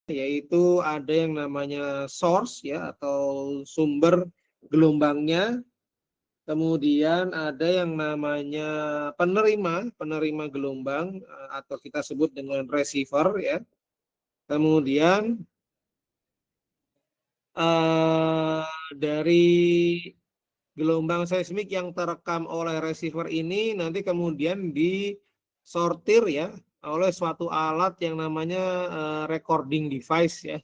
yaitu ada yang namanya source ya atau sumber gelombangnya. Kemudian ada yang namanya penerima gelombang atau kita sebut dengan receiver ya. Kemudian dari gelombang seismik yang terekam oleh receiver ini nanti kemudian disortir ya oleh suatu alat yang namanya recording device ya.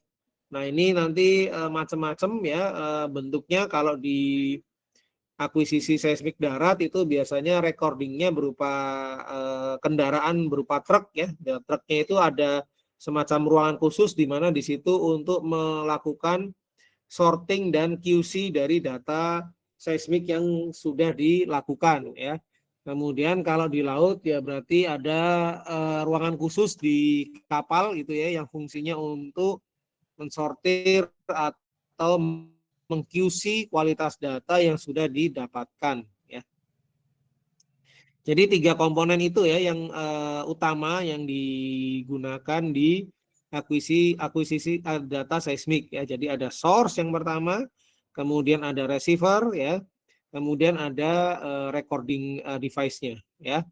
Nah ini nanti macam-macam ya bentuknya. Kalau di akuisisi seismik darat itu biasanya recordingnya berupa kendaraan berupa truk ya. Truknya itu ada semacam ruangan khusus di mana di situ untuk melakukan sorting dan QC dari data seismik yang sudah dilakukan ya. Kemudian kalau di laut ya berarti ada ruangan khusus di kapal gitu ya yang fungsinya untuk mensortir atau meng-QC kualitas data yang sudah didapatkan ya. Jadi 3 komponen itu ya yang utama yang digunakan di akuisisi data seismik ya. Jadi ada source yang pertama, kemudian ada receiver ya, kemudian ada recording device-nya ya.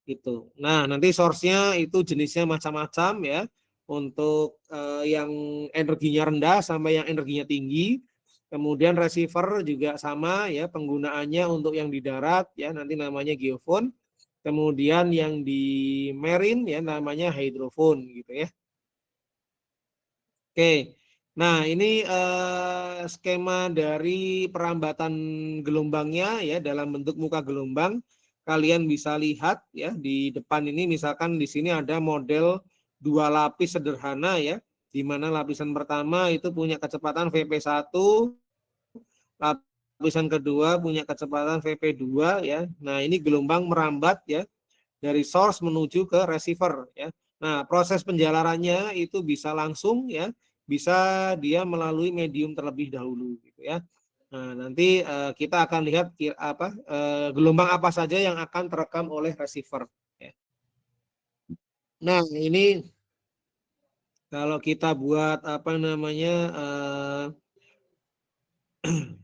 Itu. Nah, nanti source-nya itu jenisnya macam-macam ya. Untuk yang energinya rendah sampai yang energinya tinggi. Kemudian receiver juga sama ya, penggunaannya untuk yang di darat ya, nanti namanya geofone. Kemudian yang di marine ya namanya hydrophone gitu ya. Oke. Nah, ini skema dari perambatan gelombangnya ya dalam bentuk muka gelombang. Kalian bisa lihat ya di depan ini, misalkan di sini ada model 2 lapis sederhana ya, di mana lapisan pertama itu punya kecepatan VP1, lapisan kedua punya kecepatan VP2 ya. Nah, ini gelombang merambat ya dari source menuju ke receiver ya. Nah, proses penjalarannya itu bisa langsung ya, bisa dia melalui medium terlebih dahulu gitu ya. Nah, nanti kita akan lihat gelombang apa saja yang akan terekam oleh receiver ya. Nah, ini kalau kita buat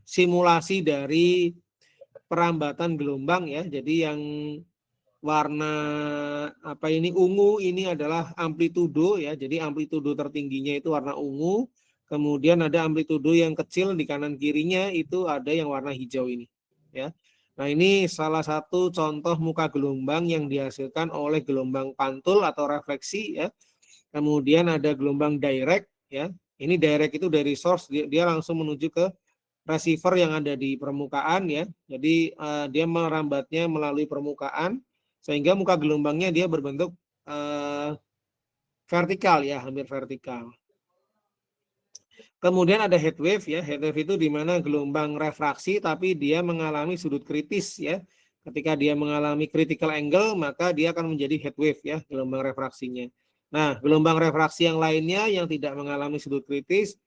simulasi dari perambatan gelombang ya. Jadi yang warna ungu ini adalah amplitudo ya. Jadi amplitudo tertingginya itu warna ungu. Kemudian ada amplitudo yang kecil di kanan kirinya itu ada yang warna hijau ini ya. Nah, ini salah satu contoh muka gelombang yang dihasilkan oleh gelombang pantul atau refleksi ya. Kemudian ada gelombang direct ya. Ini direct itu dari source dia langsung menuju ke receiver yang ada di permukaan ya. Jadi dia merambatnya melalui permukaan sehingga muka gelombangnya dia berbentuk vertikal ya, hampir vertikal. Kemudian ada heat wave ya. Heat wave itu di mana gelombang refraksi tapi dia mengalami sudut kritis ya. Ketika dia mengalami critical angle maka dia akan menjadi heat wave ya, gelombang refraksinya. Nah, gelombang refraksi yang lainnya yang tidak mengalami sudut kritis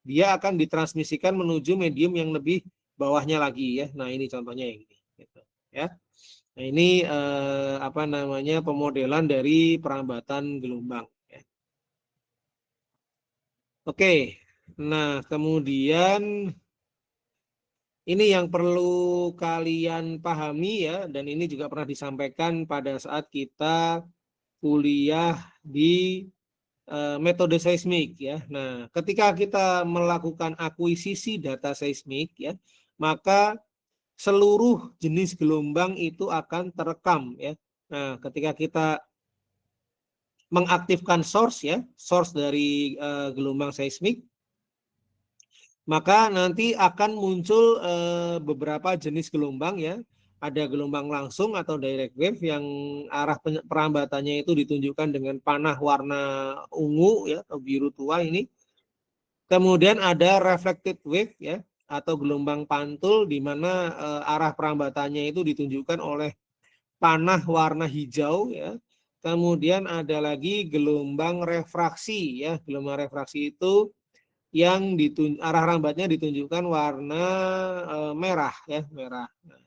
dia akan ditransmisikan menuju medium yang lebih bawahnya lagi ya. Nah, ini contohnya yang ini gitu, ya. Nah, ini pemodelan dari perambatan gelombang ya. Oke. Nah, kemudian ini yang perlu kalian pahami ya, dan ini juga pernah disampaikan pada saat kita kuliah di metode seismik ya. Nah, ketika kita melakukan akuisisi data seismik ya, maka seluruh jenis gelombang itu akan terekam ya. Nah, ketika kita mengaktifkan source ya, source dari gelombang seismik, maka nanti akan muncul beberapa jenis gelombang ya. Ada gelombang langsung atau direct wave yang arah perambatannya itu ditunjukkan dengan panah warna ungu ya atau biru tua ini. Kemudian ada reflected wave ya atau gelombang pantul di mana arah perambatannya itu ditunjukkan oleh panah warna hijau ya. Kemudian ada lagi gelombang refraksi ya. Gelombang refraksi itu yang arah rambatnya ditunjukkan warna merah ya, merah. Nah,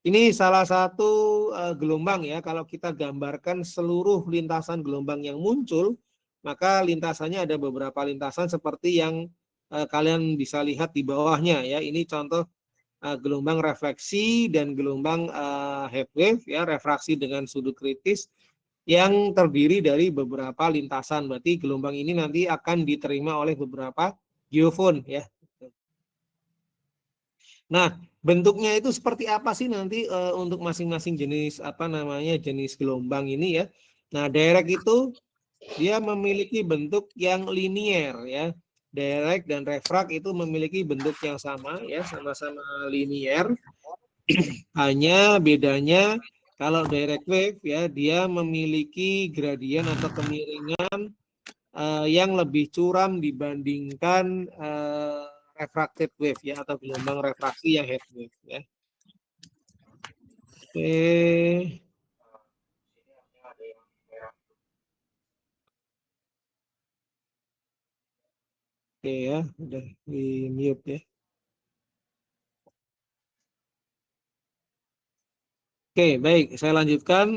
ini salah satu gelombang ya. Kalau kita gambarkan seluruh lintasan gelombang yang muncul, maka lintasannya ada beberapa lintasan seperti yang kalian bisa lihat di bawahnya ya. Ini contoh gelombang refleksi dan gelombang heat wave ya, refraksi dengan sudut kritis yang terdiri dari beberapa lintasan. Berarti gelombang ini nanti akan diterima oleh beberapa geofon ya. Nah, bentuknya itu seperti apa sih nanti untuk masing-masing jenis jenis gelombang ini ya. Nah, direct itu dia memiliki bentuk yang linier ya. Direct dan refrak itu memiliki bentuk yang sama ya, sama-sama linier. Hanya bedanya kalau direct wave ya dia memiliki gradien atau kemiringan yang lebih curam dibandingkan refracted wave ya atau gelombang refraksi yang heat wave ya. Oke. Oke ya, udah di mute ya. Oke, baik, saya lanjutkan.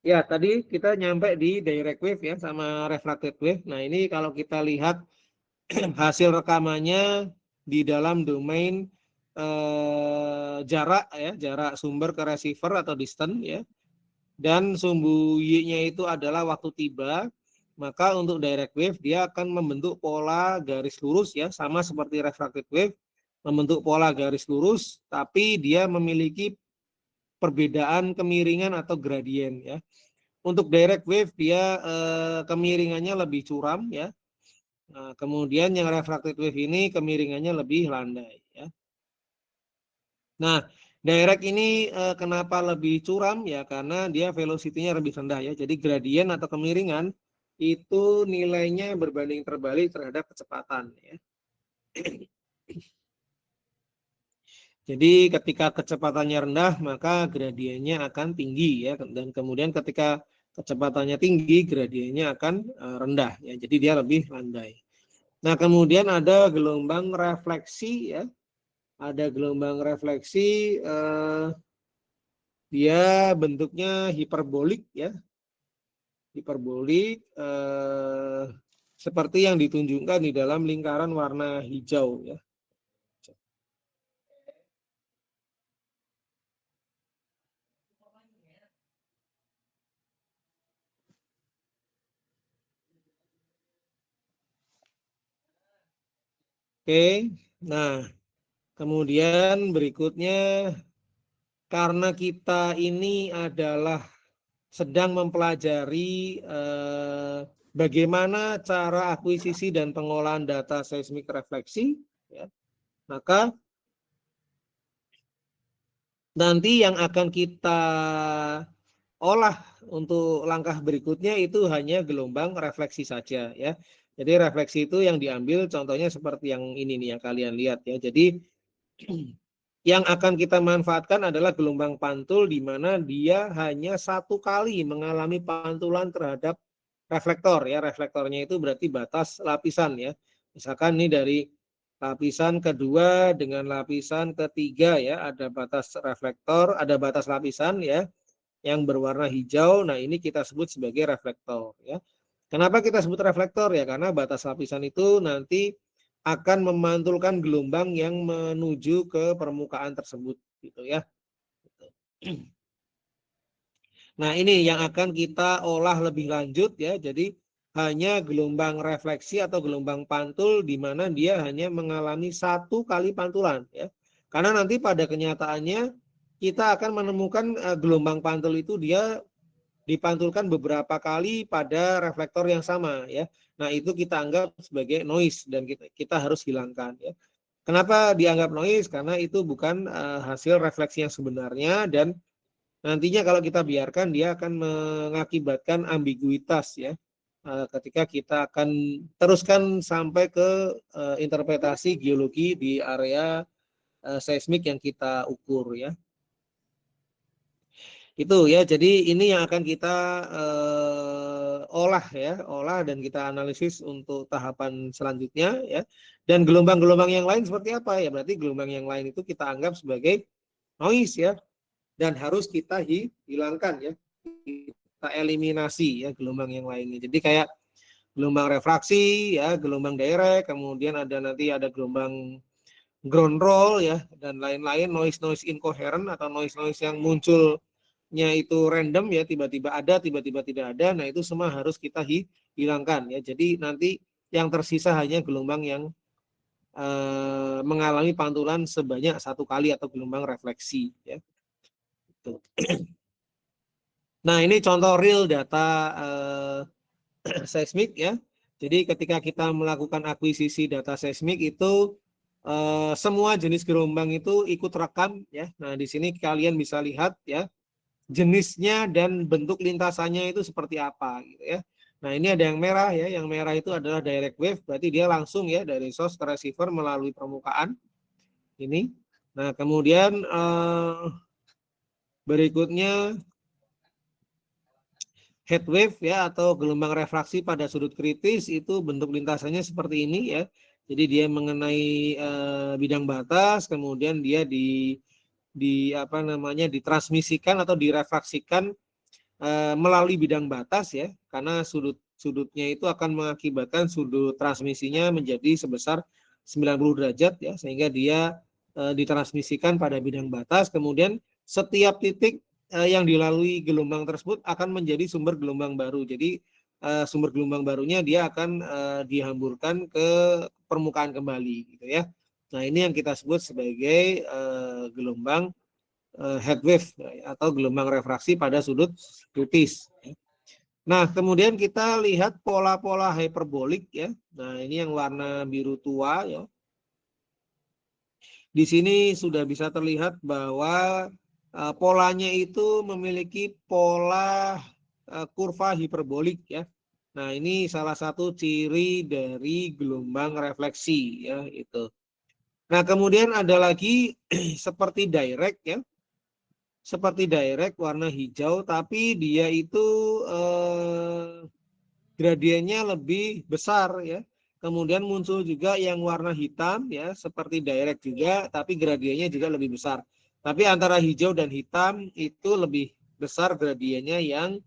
Ya, tadi kita nyampe di direct wave ya sama refracted wave. Nah, ini kalau kita lihat hasil rekamannya di dalam domain jarak ya, jarak sumber ke receiver atau distance ya. Dan sumbu Y-nya itu adalah waktu tiba. Maka untuk direct wave dia akan membentuk pola garis lurus ya, sama seperti refracted wave, membentuk pola garis lurus, tapi dia memiliki perbedaan kemiringan atau gradien ya. Untuk direct wave dia kemiringannya lebih curam ya. Nah, kemudian yang refracted wave ini kemiringannya lebih landai ya. Nah, direct ini kenapa lebih curam ya karena dia velocity-nya lebih rendah ya. Jadi gradien atau kemiringan itu nilainya berbanding terbalik terhadap kecepatan ya. Jadi ketika kecepatannya rendah maka gradiennya akan tinggi ya, dan kemudian ketika kecepatannya tinggi gradiennya akan rendah ya. Jadi dia lebih landai. Nah, kemudian ada gelombang refleksi ya. Ada gelombang refleksi dia bentuknya hiperbolik ya. Hiperbolik seperti yang ditunjukkan di dalam lingkaran warna hijau ya. Oke, nah kemudian berikutnya karena kita ini adalah sedang mempelajari bagaimana cara akuisisi dan pengolahan data seismik refleksi, ya, maka nanti yang akan kita olah untuk langkah berikutnya itu hanya gelombang refleksi saja ya. Jadi refleksi itu yang diambil contohnya seperti yang ini nih yang kalian lihat ya. Jadi yang akan kita manfaatkan adalah gelombang pantul di mana dia hanya satu kali mengalami pantulan terhadap reflektor ya. Reflektornya itu berarti batas lapisan ya. Misalkan ini dari lapisan kedua dengan lapisan ketiga ya, ada batas reflektor, ada batas lapisan ya yang berwarna hijau. Nah, ini kita sebut sebagai reflektor ya. Kenapa kita sebut reflektor ya? Karena batas lapisan itu nanti akan memantulkan gelombang yang menuju ke permukaan tersebut gitu ya. Nah, ini yang akan kita olah lebih lanjut ya. Jadi hanya gelombang refleksi atau gelombang pantul di mana dia hanya mengalami satu kali pantulan ya. Karena nanti pada kenyataannya kita akan menemukan gelombang pantul itu dia dipantulkan beberapa kali pada reflektor yang sama ya. Nah, itu kita anggap sebagai noise dan kita harus hilangkan ya. Kenapa dianggap noise? Karena itu bukan hasil refleksi yang sebenarnya dan nantinya kalau kita biarkan dia akan mengakibatkan ambiguitas ya. Ketika kita akan teruskan sampai ke interpretasi geologi di area seismik yang kita ukur ya. Itu ya, jadi ini yang akan kita olah dan kita analisis untuk tahapan selanjutnya ya. Dan gelombang-gelombang yang lain seperti apa ya? Berarti gelombang yang lain itu kita anggap sebagai noise ya, dan harus kita hilangkan ya. kita eliminasi ya gelombang yang lainnya. Jadi kayak gelombang refraksi ya, gelombang direct, kemudian nanti ada gelombang ground roll ya, dan lain-lain, noise incoherent atau noise yang munculnya itu random ya, tiba-tiba ada, tiba-tiba tidak ada. Nah, itu semua harus kita hilangkan ya. Jadi nanti yang tersisa hanya gelombang yang mengalami pantulan sebanyak 1 kali atau gelombang refleksi ya. Nah, ini contoh real data seismik ya. Jadi ketika kita melakukan akuisisi data seismik itu semua jenis gelombang itu ikut rekam ya. Nah, di sini kalian bisa lihat ya jenisnya dan bentuk lintasannya itu seperti apa gitu ya. Nah, ini ada yang merah ya. Yang merah itu adalah direct wave, berarti dia langsung ya dari source ke receiver melalui permukaan ini. Nah, kemudian berikutnya head wave ya atau gelombang refraksi pada sudut kritis, itu bentuk lintasannya seperti ini ya. Jadi dia mengenai bidang batas, kemudian dia ditransmisikan atau direfraksikan melalui bidang batas ya, karena sudutnya itu akan mengakibatkan sudut transmisinya menjadi sebesar 90 derajat ya, sehingga dia ditransmisikan pada bidang batas. Kemudian setiap titik yang dilalui gelombang tersebut akan menjadi sumber gelombang baru. Jadi sumber gelombang barunya dia akan dihamburkan ke permukaan kembali gitu ya. Nah, ini yang kita sebut sebagai gelombang head wave atau gelombang refraksi pada sudut kritis. Nah, kemudian kita lihat pola-pola hiperbolik ya. Nah, ini yang warna biru tua ya. Di sini sudah bisa terlihat bahwa polanya itu memiliki pola kurva hiperbolik ya. Nah, ini salah satu ciri dari gelombang refleksi ya itu. Nah, kemudian ada lagi seperti direct ya. Seperti direct warna hijau, tapi dia itu gradiennya lebih besar ya. Kemudian muncul juga yang warna hitam ya, seperti direct juga, tapi gradiennya juga lebih besar. Tapi antara hijau dan hitam itu lebih besar gradiennya yang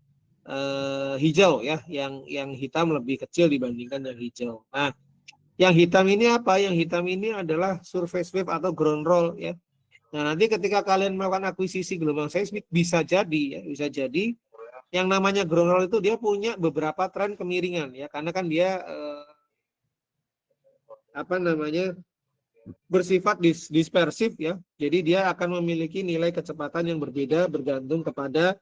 hijau ya, yang hitam lebih kecil dibandingkan yang hijau. Nah, yang hitam ini apa? Yang hitam ini adalah surface wave atau ground roll ya. Nah, nanti ketika kalian melakukan akuisisi gelombang seismik bisa jadi yang namanya ground roll itu dia punya beberapa tren kemiringan ya, karena kan dia bersifat dispersif ya. Jadi dia akan memiliki nilai kecepatan yang berbeda bergantung kepada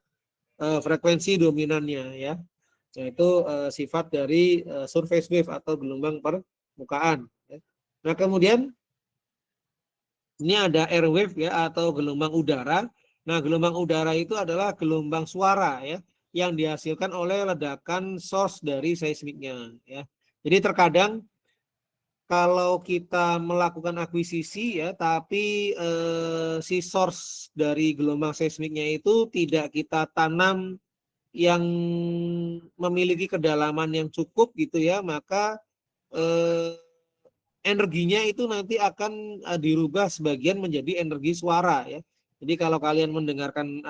frekuensi dominannya ya. Yaitu sifat dari surface wave atau gelombang permukaan ya. Nah, kemudian ini ada air wave ya atau gelombang udara. Nah, gelombang udara itu adalah gelombang suara ya yang dihasilkan oleh ledakan source dari seismiknya ya. Jadi terkadang kalau kita melakukan akuisisi ya, tapi si source dari gelombang seismiknya itu tidak kita tanam yang memiliki kedalaman yang cukup gitu ya, maka energinya itu nanti akan dirubah sebagian menjadi energi suara ya. Jadi kalau kalian mendengarkan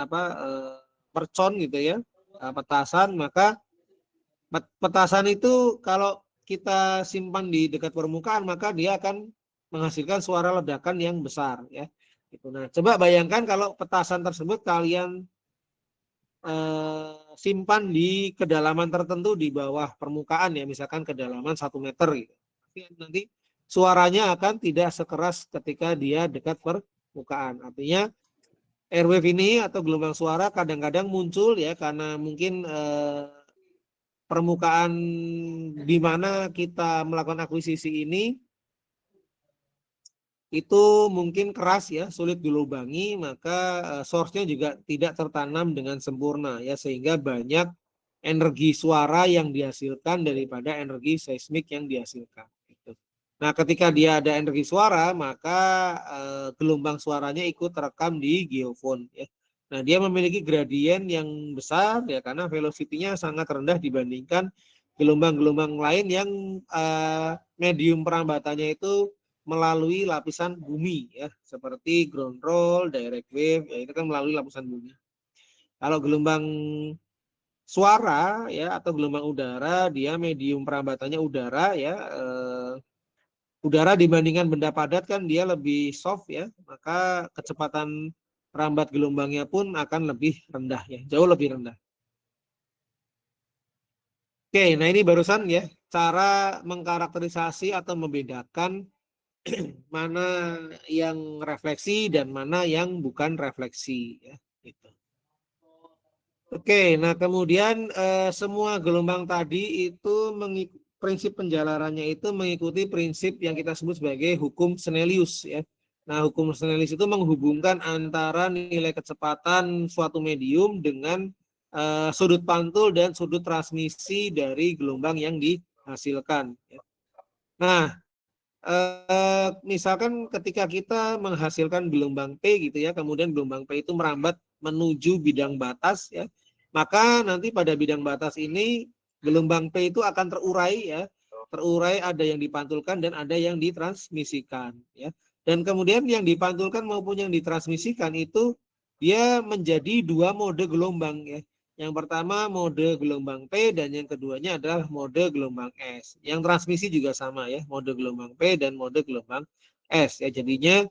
mercon gitu ya, petasan, maka petasan itu kalau kita simpan di dekat permukaan maka dia akan menghasilkan suara ledakan yang besar ya. Gitu. Nah, coba bayangkan kalau petasan tersebut kalian simpan di kedalaman tertentu di bawah permukaan ya, misalkan kedalaman 1 meter gitu. Nanti suaranya akan tidak sekeras ketika dia dekat permukaan. Artinya airwave ini atau gelombang suara kadang-kadang muncul ya karena mungkin permukaan di mana kita melakukan akuisisi ini itu mungkin keras ya, sulit dilubangi, maka source-nya juga tidak tertanam dengan sempurna ya, sehingga banyak energi suara yang dihasilkan daripada energi seismik yang dihasilkan. Nah, ketika dia ada energi suara, maka gelombang suaranya ikut terekam di geofon ya. Nah, dia memiliki gradien yang besar ya karena velocity-nya sangat rendah dibandingkan gelombang-gelombang lain yang medium perambatannya itu melalui lapisan bumi ya, seperti ground roll, direct wave, ya itu kan melalui lapisan bumi. Kalau gelombang suara ya atau gelombang udara, dia medium perambatannya udara ya. Udara dibandingkan benda padat kan dia lebih soft ya, maka kecepatan merambat gelombangnya pun akan lebih rendah ya, jauh lebih rendah. Oke, nah ini barusan ya cara mengkarakterisasi atau membedakan mana yang refleksi dan mana yang bukan refleksi ya. Gitu. Oke, nah kemudian semua gelombang tadi itu prinsip penjalarannya itu mengikuti prinsip yang kita sebut sebagai hukum Snellius ya. Nah, hukum Snellius itu menghubungkan antara nilai kecepatan suatu medium dengan sudut pantul dan sudut transmisi dari gelombang yang dihasilkan. Nah, misalkan ketika kita menghasilkan gelombang P gitu ya, kemudian gelombang P itu merambat menuju bidang batas ya, maka nanti pada bidang batas ini gelombang P itu akan terurai ya, terurai ada yang dipantulkan dan ada yang ditransmisikan ya. Dan kemudian yang dipantulkan maupun yang ditransmisikan itu dia menjadi dua mode gelombang ya. Yang pertama mode gelombang P dan yang keduanya adalah mode gelombang S. Yang transmisi juga sama ya, mode gelombang P dan mode gelombang S ya. Jadinya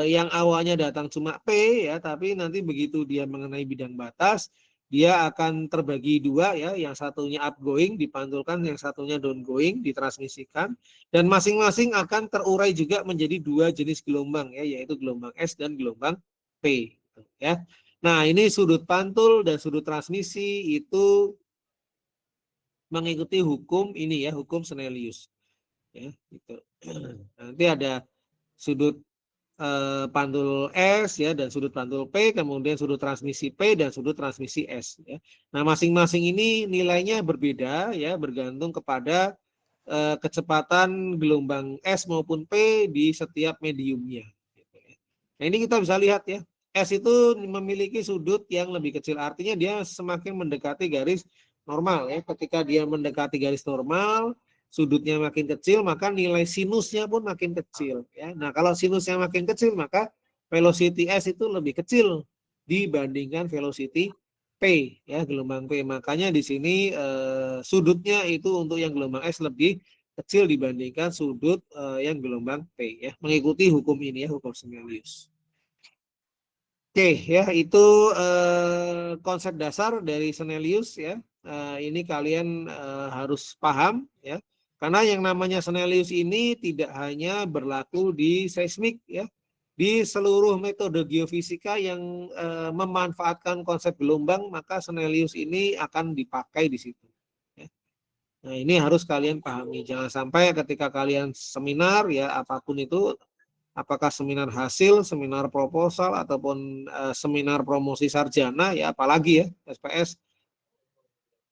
yang awalnya datang cuma P ya, tapi nanti begitu dia mengenai bidang batas, dia akan terbagi dua ya, yang satunya upgoing dipantulkan, yang satunya downgoing ditransmisikan, dan masing-masing akan terurai juga menjadi dua jenis gelombang ya, yaitu gelombang S dan gelombang P ya. Nah, ini sudut pantul dan sudut transmisi itu mengikuti hukum ini ya, hukum Snellius ya, gitu. Nanti ada sudut pantul S ya dan sudut pantul P, kemudian sudut transmisi P dan sudut transmisi S ya. Nah, masing-masing ini nilainya berbeda ya, bergantung kepada kecepatan gelombang S maupun P di setiap mediumnya. Nah, ini kita bisa lihat ya. S itu memiliki sudut yang lebih kecil, artinya dia semakin mendekati garis normal ya. Ketika dia mendekati garis normal, sudutnya makin kecil, maka nilai sinusnya pun makin kecil ya. Nah, kalau sinusnya makin kecil, maka velocity S itu lebih kecil dibandingkan velocity P ya, gelombang P. Makanya di sini sudutnya itu untuk yang gelombang S lebih kecil dibandingkan sudut yang gelombang P ya. Mengikuti hukum ini ya, hukum Snellius. Oke ya, itu konsep dasar dari Snellius ya. Ini kalian harus paham ya. Karena yang namanya Snellius ini tidak hanya berlaku di seismik ya. Di seluruh metode geofisika yang memanfaatkan konsep gelombang, maka Snellius ini akan dipakai di situ. Ya. Nah, ini harus kalian pahami. Jangan sampai ketika kalian seminar ya apapun itu, apakah seminar hasil, seminar proposal, ataupun seminar promosi sarjana, ya apalagi ya SPS,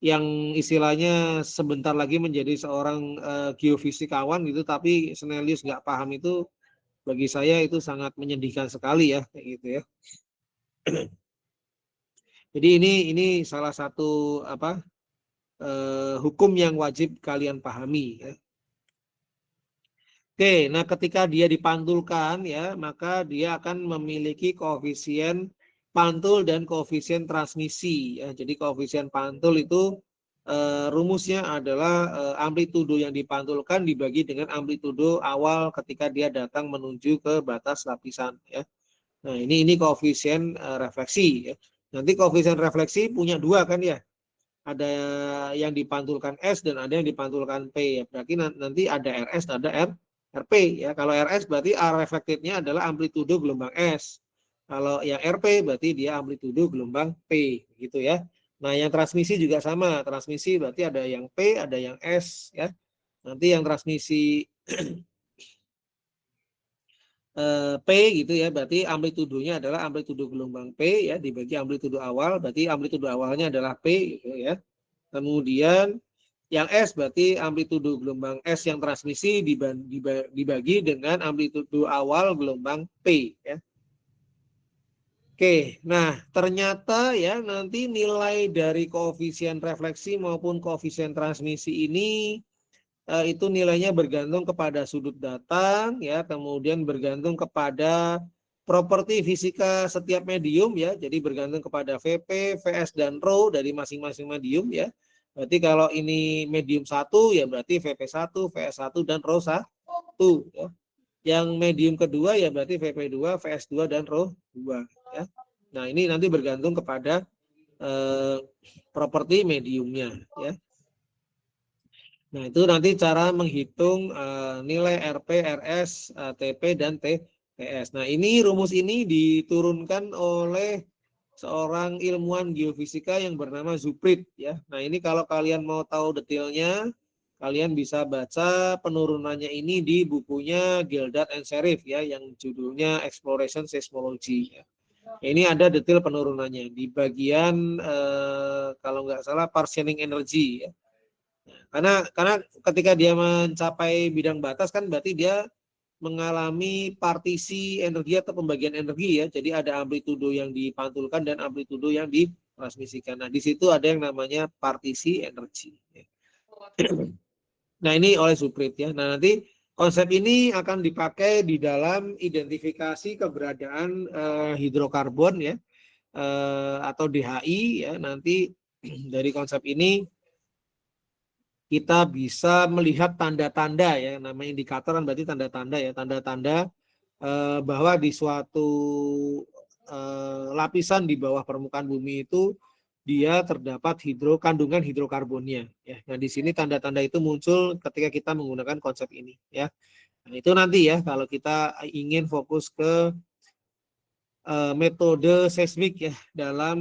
yang istilahnya sebentar lagi menjadi seorang geofisikawan gitu, tapi Snellius nggak paham itu, bagi saya itu sangat menyedihkan sekali ya, kayak gitu ya. Jadi ini salah satu apa hukum yang wajib kalian pahami ya. Oke, nah ketika dia dipantulkan ya, maka dia akan memiliki koefisien pantul dan koefisien transmisi ya. Jadi koefisien pantul itu rumusnya adalah amplitudo yang dipantulkan dibagi dengan amplitudo awal ketika dia datang menuju ke batas lapisan ya. Nah, ini koefisien refleksi ya. Nanti koefisien refleksi punya dua kan ya. Ada yang dipantulkan S dan ada yang dipantulkan P ya. Berarti nanti ada RS, ada RP ya. Kalau RS berarti R reflected-nya adalah amplitudo gelombang S. Kalau yang RP berarti dia amplitudo gelombang P gitu ya. Nah, yang transmisi juga sama. Transmisi berarti ada yang P, ada yang S ya. Nanti yang transmisi P gitu ya, berarti amplitudonya adalah amplitudo gelombang P ya, dibagi amplitudo awal, berarti amplitudo awalnya adalah P gitu ya. Kemudian yang S berarti amplitudo gelombang S yang transmisi dibagi dengan amplitudo awal gelombang P ya. Oke, nah ternyata ya nanti nilai dari koefisien refleksi maupun koefisien transmisi ini itu nilainya bergantung kepada sudut datang ya, kemudian bergantung kepada properti fisika setiap medium ya, jadi bergantung kepada VP, VS dan rho dari masing-masing medium ya. Berarti kalau ini medium 1 ya berarti VP1, VS1 dan rho 1 ya. Yang medium kedua ya berarti VP2, VS2 dan rho 2 ya. Nah, ini nanti bergantung kepada properti mediumnya ya. Nah, itu nanti cara menghitung nilai RP, RS, TP, dan TS. Nah, ini rumus ini diturunkan oleh seorang ilmuwan geofisika yang bernama Zuprit ya. Nah, ini kalau kalian mau tahu detailnya, kalian bisa baca penurunannya ini di bukunya Gildart and Sherif ya, yang judulnya Exploration Seismology ya. Ini ada detail penurunannya di bagian kalau nggak salah partitioning energy ya. Karena ketika dia mencapai bidang batas kan berarti dia mengalami partisi energi atau pembagian energi ya. Jadi ada amplitudo yang dipantulkan dan amplitudo yang ditransmisikan. Nah, di situ ada yang namanya partisi energi. Nah, ini oleh Zuprit ya. Nah, nanti konsep ini akan dipakai di dalam identifikasi keberadaan hidrokarbon ya, atau DHI ya. Nanti dari konsep ini kita bisa melihat tanda-tanda ya, namanya indikator kan berarti tanda-tanda ya, tanda-tanda bahwa di suatu lapisan di bawah permukaan bumi itu dia terdapat kandungan hidrokarbonnya ya. Nah, di sini tanda-tanda itu muncul ketika kita menggunakan konsep ini ya. Nah, itu nanti ya kalau kita ingin fokus ke metode seismik ya dalam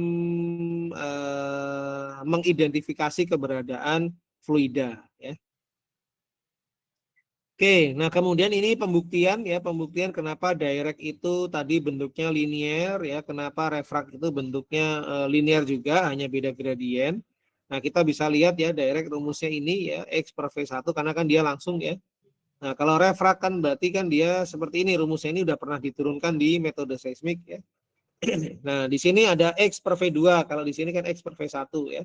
mengidentifikasi keberadaan fluida ya. Oke, nah kemudian ini pembuktian ya, pembuktian kenapa direct itu tadi bentuknya linear ya, kenapa refrakt itu bentuknya linear juga, hanya beda gradien. Nah, kita bisa lihat ya direct rumusnya ini ya, X per V1 karena kan dia langsung ya. Nah, kalau refrakt kan berarti kan dia seperti ini, rumusnya ini udah pernah diturunkan di metode seismik ya. Nah, di sini ada X per V2, kalau di sini kan X per V1 ya.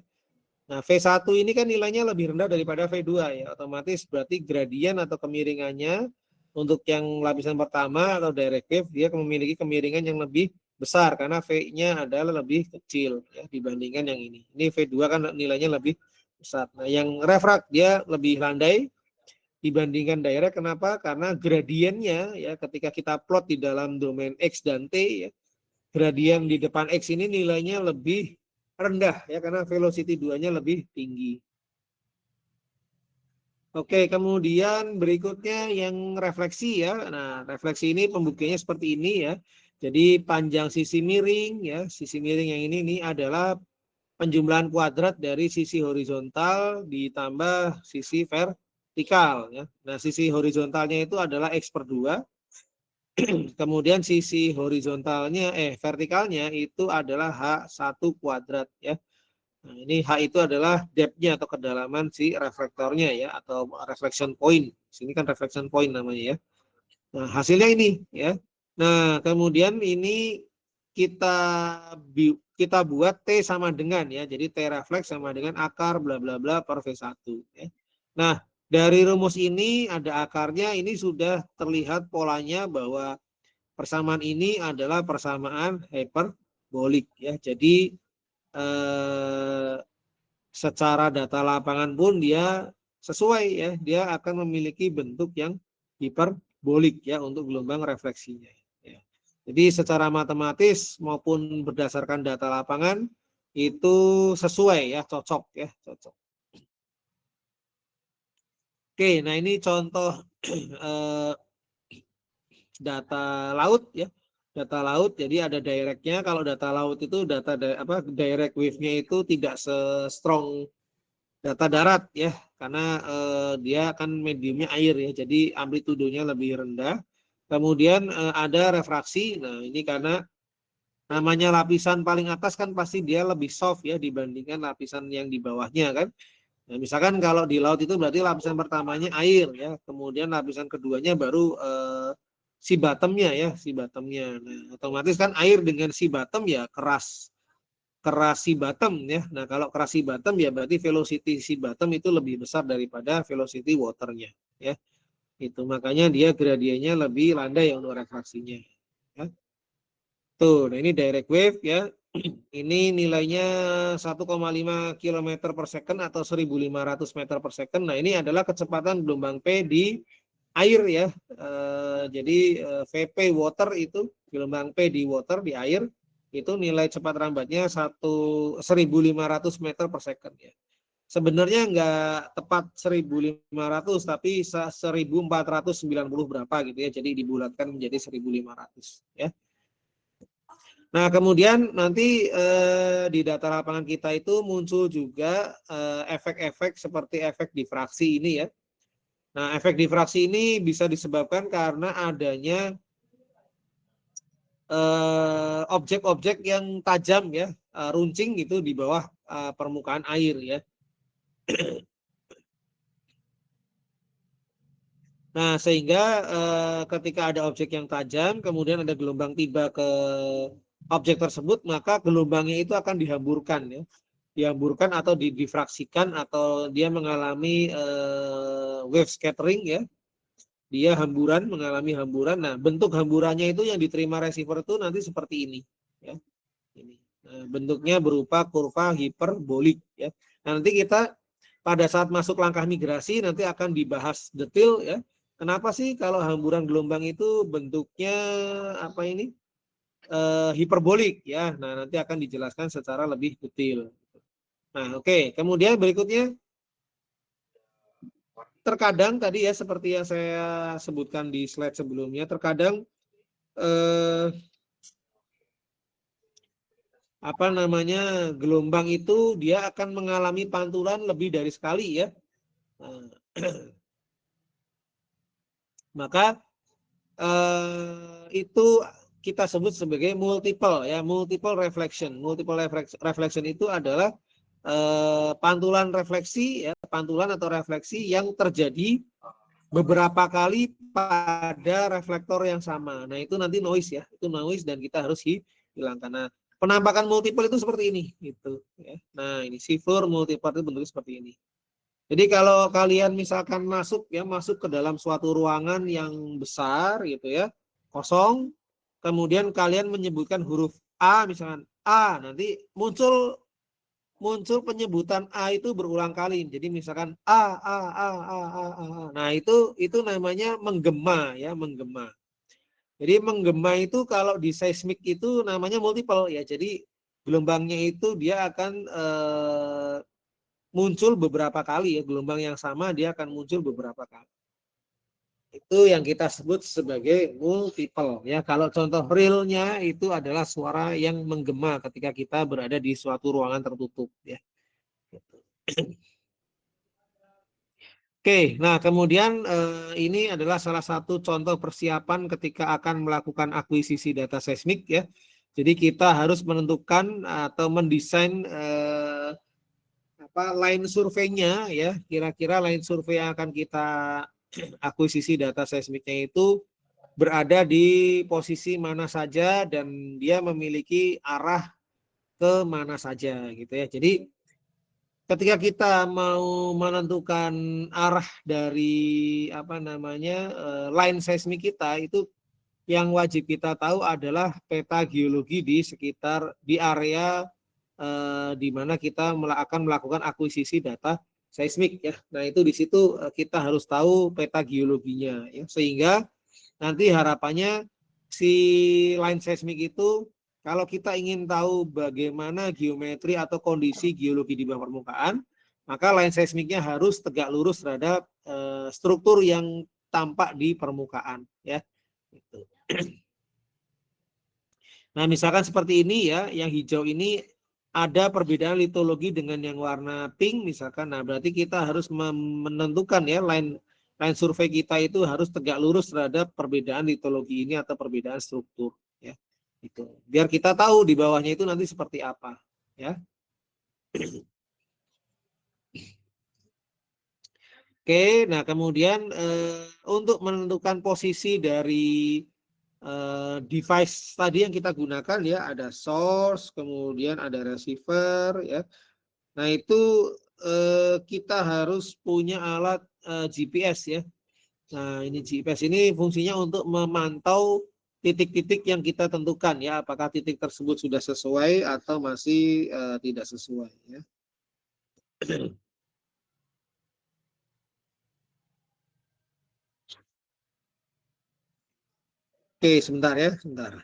Nah, V1 ini kan nilainya lebih rendah daripada V2 ya. Otomatis berarti gradien atau kemiringannya untuk yang lapisan pertama atau direct wave dia memiliki kemiringan yang lebih besar karena V-nya adalah lebih kecil ya dibandingkan yang ini. Ini V2 kan nilainya lebih besar. Nah, yang refrakt dia lebih landai dibandingkan direct. Kenapa? Karena gradiennya ya ketika kita plot di dalam domain X dan T ya, gradien di depan X ini nilainya lebih rendah ya karena velocity 2-nya lebih tinggi. Oke, kemudian berikutnya yang refleksi ya. Nah, refleksi ini pembuktiannya seperti ini ya. Jadi panjang sisi miring ya, sisi miring yang ini adalah penjumlahan kuadrat dari sisi horizontal ditambah sisi vertikal ya. Nah, sisi horizontalnya itu adalah X per 2. Kemudian sisi horizontalnya vertikalnya itu adalah H1 kuadrat ya. Nah, ini H itu adalah depth-nya atau kedalaman si reflektornya ya atau reflection point. Sini kan reflection point namanya ya. Nah, hasilnya ini ya. Nah, kemudian ini kita kita buat T sama dengan ya. Jadi T refleks sama dengan akar bla bla bla per V1 ya. Nah, dari rumus ini ada akarnya, ini sudah terlihat polanya bahwa persamaan ini adalah persamaan hyperbolik ya. Jadi secara data lapangan pun dia sesuai ya, dia akan memiliki bentuk yang hiperbolik ya untuk gelombang refleksinya. Ya. Jadi secara matematis maupun berdasarkan data lapangan itu sesuai ya, cocok ya, cocok. Oke, nah ini contoh data laut ya. Data laut, jadi ada directnya. Kalau data laut itu direct wave-nya itu tidak se-strong data darat ya, karena dia akan mediumnya air ya, jadi amplitudonya lebih rendah. Kemudian ada refraksi. Nah, ini karena namanya lapisan paling atas kan pasti dia lebih soft ya dibandingkan lapisan yang di bawahnya kan. Nah, misalkan kalau di laut itu berarti lapisan pertamanya air ya, kemudian lapisan keduanya baru si bottomnya ya, si bottomnya. Nah, otomatis kan air dengan si bottom ya keras si bottom ya. Nah, kalau keras si bottom ya berarti velocity si bottom itu lebih besar daripada velocity waternya ya. Itu makanya dia gradiennya lebih landai untuk refraksinya ya. Tuh, nah ini direct wave ya. Ini nilainya 1,5 km per second atau 1.500 meter per second. Nah, ini adalah kecepatan gelombang P di air ya. Jadi VP water itu gelombang P di water di air itu nilai cepat rambatnya 1.500 meter per second ya. Sebenarnya nggak tepat 1.500 tapi 1.490 berapa gitu ya. Jadi dibulatkan menjadi 1.500 ya. Nah, kemudian nanti di data lapangan kita itu muncul juga efek-efek seperti efek difraksi ini ya. Nah, efek difraksi ini bisa disebabkan karena adanya objek-objek yang tajam ya, runcing gitu di bawah permukaan air ya. Nah, sehingga ketika ada objek yang tajam, kemudian ada gelombang tiba ke objek tersebut, maka gelombangnya itu akan dihamburkan ya. Dihamburkan atau difraksikan atau dia mengalami wave scattering ya. Dia hamburan, mengalami hamburan. Nah, bentuk hamburannya itu yang diterima receiver itu nanti seperti ini ya. Ini. Nah, bentuknya berupa kurva hiperbolik ya. Nah, nanti kita pada saat masuk langkah migrasi nanti akan dibahas detail ya. Kenapa sih kalau hamburan gelombang itu bentuknya apa ini? Hiperbolik ya. Nah, nanti akan dijelaskan secara lebih detail. Nah, oke. Kemudian berikutnya terkadang tadi ya seperti yang saya sebutkan di slide sebelumnya, terkadang apa namanya gelombang itu dia akan mengalami pantulan lebih dari sekali ya. Nah, maka itu kita sebut sebagai multiple ya, multiple reflection. Multiple reflection itu adalah pantulan refleksi ya, pantulan atau refleksi yang terjadi beberapa kali pada reflektor yang sama. Nah, itu nanti noise ya, itu noise dan kita harus hilangkan. Nah, penampakan multiple itu seperti ini gitu ya. Nah, ini sifur multiple itu bentuknya seperti ini. Jadi kalau kalian misalkan masuk ke dalam suatu ruangan yang besar gitu ya, kosong, kemudian kalian menyebutkan huruf A misalkan A, nanti muncul penyebutan A itu berulang kali. Jadi misalkan A. Nah, itu namanya menggema ya, menggema. Jadi menggema itu kalau di seismik itu namanya multiple ya. Jadi gelombangnya itu dia akan muncul beberapa kali ya, gelombang yang sama dia akan muncul beberapa kali. Itu yang kita sebut sebagai multiple ya. Kalau contoh realnya itu adalah suara yang menggema ketika kita berada di suatu ruangan tertutup ya. Oke, nah kemudian ini adalah salah satu contoh persiapan ketika akan melakukan akuisisi data seismik ya. Jadi kita harus menentukan atau mendesain line surveinya ya, kira-kira line survei yang akan kita akuisisi data seismiknya itu berada di posisi mana saja dan dia memiliki arah ke mana saja gitu ya. Jadi ketika kita mau menentukan arah dari apa namanya line seismik kita itu yang wajib kita tahu adalah peta geologi di sekitar di area di mana kita akan melakukan akuisisi data seismik ya. Nah, itu di situ kita harus tahu peta geologinya ya, sehingga nanti harapannya si line seismik itu kalau kita ingin tahu bagaimana geometri atau kondisi geologi di bawah permukaan, maka line seismiknya harus tegak lurus terhadap struktur yang tampak di permukaan ya. Nah, misalkan seperti ini ya, yang hijau ini ada perbedaan litologi dengan yang warna pink misalkan. Nah, berarti kita harus menentukan ya line survei kita itu harus tegak lurus terhadap perbedaan litologi ini atau perbedaan struktur ya. Itu. Biar kita tahu di bawahnya itu nanti seperti apa ya. Oke, nah kemudian untuk menentukan posisi dari device tadi yang kita gunakan ya, ada source, kemudian ada receiver ya. Nah, itu kita harus punya alat GPS ya. Nah, ini GPS ini fungsinya untuk memantau titik-titik yang kita tentukan ya, apakah titik tersebut sudah sesuai atau masih tidak sesuai ya. Oke, sebentar ya, sebentar.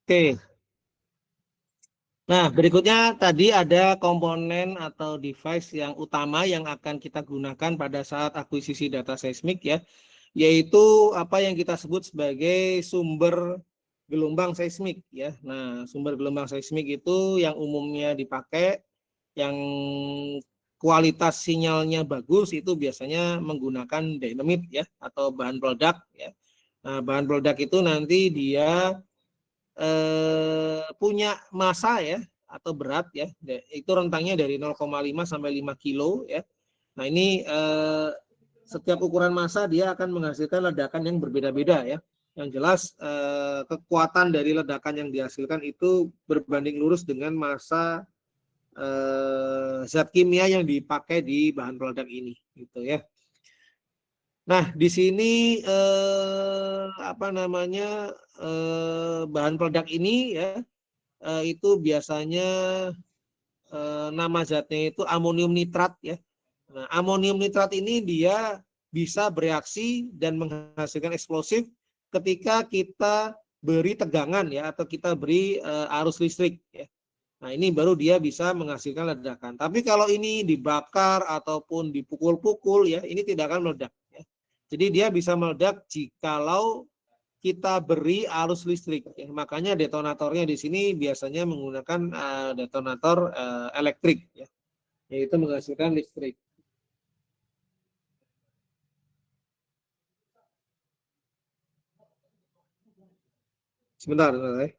Oke. Nah, berikutnya tadi ada komponen atau device yang utama yang akan kita gunakan pada saat akuisisi data seismik ya, yaitu apa yang kita sebut sebagai sumber gelombang seismik ya. Nah, sumber gelombang seismik itu yang umumnya dipakai, yang kualitas sinyalnya bagus itu biasanya menggunakan dynamit ya atau bahan peledak ya. Nah, bahan peledak itu nanti dia punya massa ya atau berat ya, itu rentangnya dari 0,5 sampai 5 kilo ya. Nah ini setiap ukuran massa dia akan menghasilkan ledakan yang berbeda-beda ya. Yang jelas kekuatan dari ledakan yang dihasilkan itu berbanding lurus dengan massa zat kimia yang dipakai di bahan peledak ini gitu ya. Nah, di sini apa namanya bahan peledak ini ya itu biasanya nama zatnya itu amonium nitrat ya. Nah, amonium nitrat ini dia bisa bereaksi dan menghasilkan eksplosif ketika kita beri tegangan ya atau kita beri arus listrik ya. Nah, ini baru dia bisa menghasilkan ledakan. Tapi kalau ini dibakar ataupun dipukul-pukul ya, ini tidak akan meledak ya. Jadi dia bisa meledak jikalau kita beri arus listrik. Ya. Makanya detonatornya di sini biasanya menggunakan detonator elektrik, ya. Yaitu menghasilkan listrik. Sebentar, sebentar ya.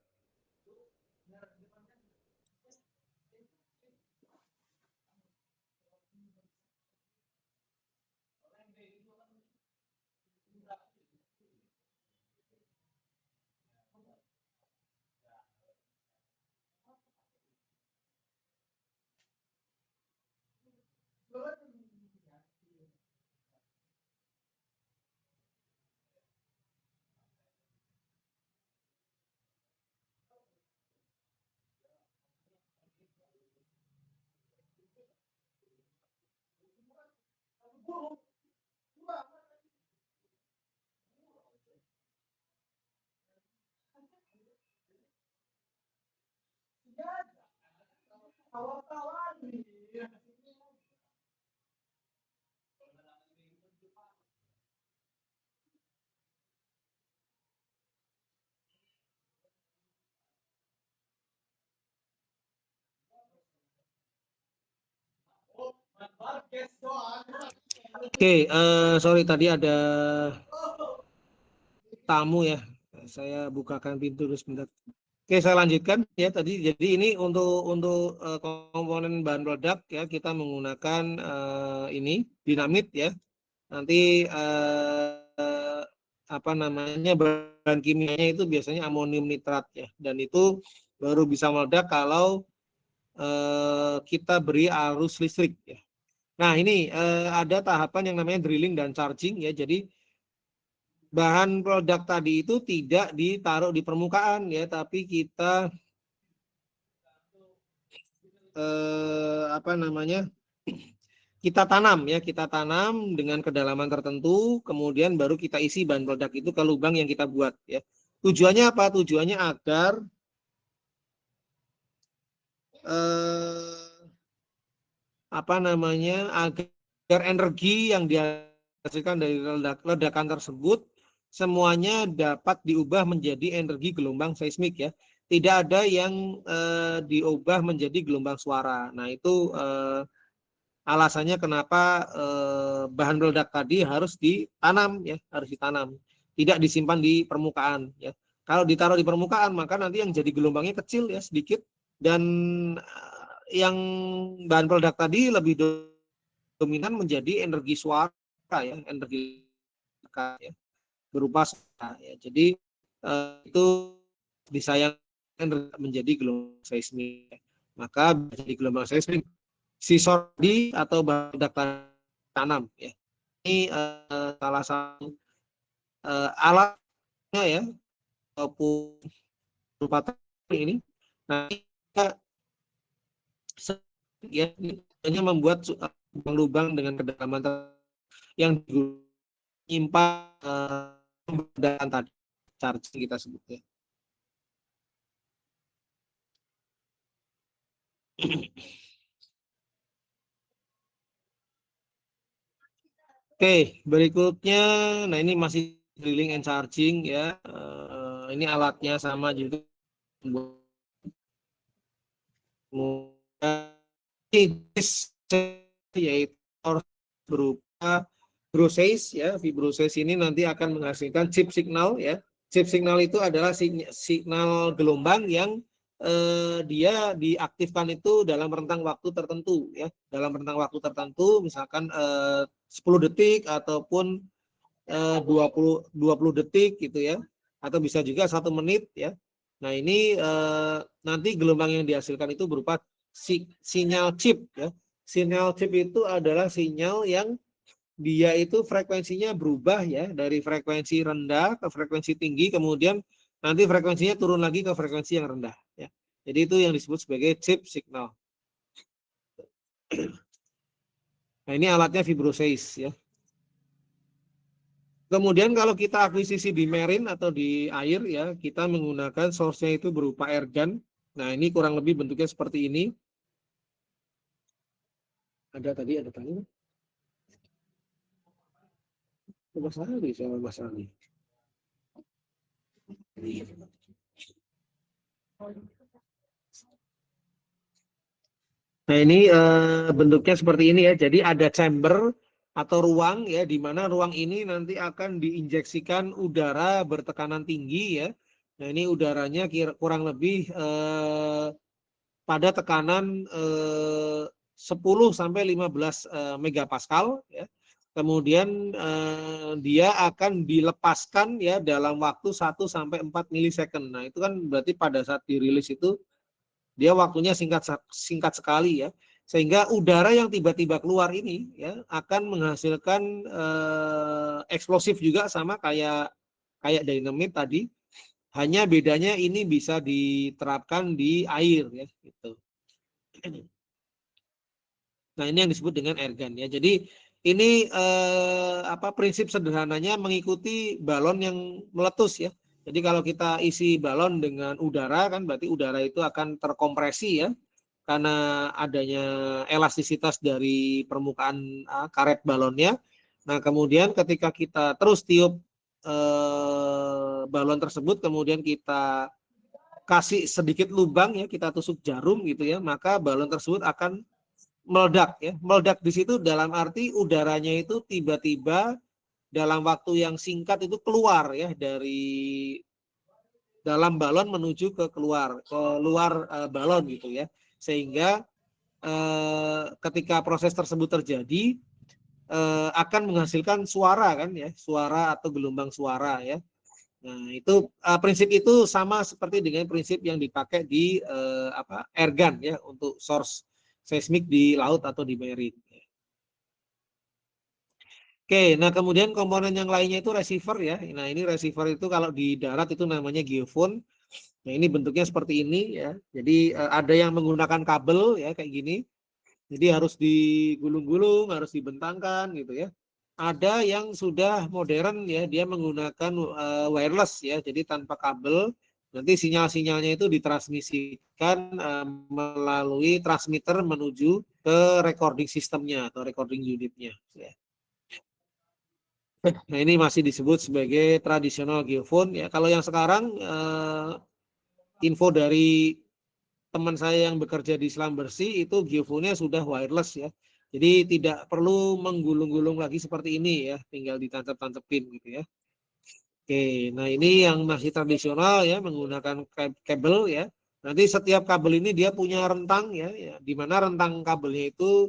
Oke, sorry tadi ada tamu ya. Saya bukakan pintu dulu sebentar. Oke, saya lanjutkan ya tadi. Jadi ini untuk komponen bahan peledak ya kita menggunakan ini dinamit ya. Nanti apa namanya bahan kimianya itu biasanya amonium nitrat ya. Dan itu baru bisa meledak kalau kita beri arus listrik ya. Nah, ini ada tahapan yang namanya drilling dan charging ya. Jadi bahan peledak tadi itu tidak ditaruh di permukaan ya, tapi kita apa namanya? Kita tanam ya, kita tanam dengan kedalaman tertentu, kemudian baru kita isi bahan peledak itu ke lubang yang kita buat ya. Tujuannya apa? Tujuannya agar apa namanya? Agar energi yang dihasilkan dari ledakan tersebut semuanya dapat diubah menjadi energi gelombang seismik ya. Tidak ada yang diubah menjadi gelombang suara. Nah, itu alasannya kenapa bahan peledak tadi harus ditanam ya, harus ditanam, tidak disimpan di permukaan ya. Kalau ditaruh di permukaan maka nanti yang jadi gelombangnya kecil ya, sedikit, dan yang bahan peledak tadi lebih dominan menjadi energi suara ya, energi ya, berupa suara ya. Jadi itu disayangkan menjadi gelombang seismik. Maka jadi gelombang seismik si sordi atau badak tanam ya. Ini salah satu alatnya ya, ataupun berupa ini. Nah, kita ya ini hanya membuat lubang-lubang dengan kedalaman yang menyimpan ledakan tadi, charging kita sebutnya. Oke, berikutnya, nah ini masih drilling and charging ya. Ini alatnya sama juga, yaitu berupa fibrosis ya. Fibrosis ini nanti akan menghasilkan chip signal ya. Chip signal itu adalah signal gelombang yang dia diaktifkan itu dalam rentang waktu tertentu ya. Dalam rentang waktu tertentu misalkan 10 detik ataupun 20 detik gitu ya. Atau bisa juga 1 menit ya. Nah, ini nanti gelombang yang dihasilkan itu berupa sinyal chip ya. Sinyal chip itu adalah sinyal yang dia itu frekuensinya berubah ya, dari frekuensi rendah ke frekuensi tinggi, kemudian nanti frekuensinya turun lagi ke frekuensi yang rendah ya. Jadi itu yang disebut sebagai chip signal. Nah, ini alatnya fibrosis ya. Kemudian kalau kita akuisisi di marine atau di air ya, kita menggunakan source-nya itu berupa airgun. Nah, ini kurang lebih bentuknya seperti ini. Ada tadi. Mas Ali, sama Mas Ali. Nah, ini bentuknya seperti ini ya. Jadi ada chamber atau ruang ya, di mana ruang ini nanti akan diinjeksikan udara bertekanan tinggi ya. Nah, ini udaranya kurang lebih pada tekanan 10 sampai 15 megapascal ya. Kemudian dia akan dilepaskan ya dalam waktu 1 sampai 4 milisecond. Nah, itu kan berarti pada saat dirilis itu dia waktunya singkat sekali ya, sehingga udara yang tiba-tiba keluar ini ya akan menghasilkan eksplosif juga sama kayak dinamit tadi, hanya bedanya ini bisa diterapkan di air ya gitu. Nah, ini yang disebut dengan airgun ya. Jadi ini prinsip sederhananya mengikuti balon yang meletus ya. Jadi kalau kita isi balon dengan udara kan berarti udara itu akan terkompresi ya, karena adanya elastisitas dari permukaan karet balonnya. Nah, kemudian ketika kita terus tiup balon tersebut, kemudian kita kasih sedikit lubang ya, kita tusuk jarum gitu ya, maka balon tersebut akan meledak ya. Meledak di situ dalam arti udaranya itu tiba-tiba dalam waktu yang singkat itu keluar ya dari dalam balon menuju ke luar balon gitu ya. Sehingga ketika proses tersebut terjadi akan menghasilkan suara kan ya, suara atau gelombang suara ya. Nah, itu prinsip itu sama seperti dengan prinsip yang dipakai di airgun ya untuk source seismik di laut atau di marine. Oke, nah kemudian komponen yang lainnya itu receiver ya. Nah ini receiver itu kalau di darat itu namanya geophone. Nah ini bentuknya seperti ini ya. Jadi ada yang menggunakan kabel ya kayak gini. Jadi harus digulung-gulung, harus dibentangkan gitu ya. Ada yang sudah modern ya, dia menggunakan wireless ya, jadi tanpa kabel. Nanti sinyal-sinyalnya itu ditransmisikan melalui transmitter menuju ke recording sistemnya atau recording unitnya. Ya. Nah ini masih disebut sebagai tradisional geophone ya. Kalau yang sekarang info dari teman saya yang bekerja di Selam Bersih itu geophone-nya sudah wireless ya. Jadi tidak perlu menggulung-gulung lagi seperti ini ya, tinggal ditancap-tancapin gitu ya. Oke, nah ini yang masih tradisional ya menggunakan kabel ya. Nanti setiap kabel ini dia punya rentang ya, di mana rentang kabelnya itu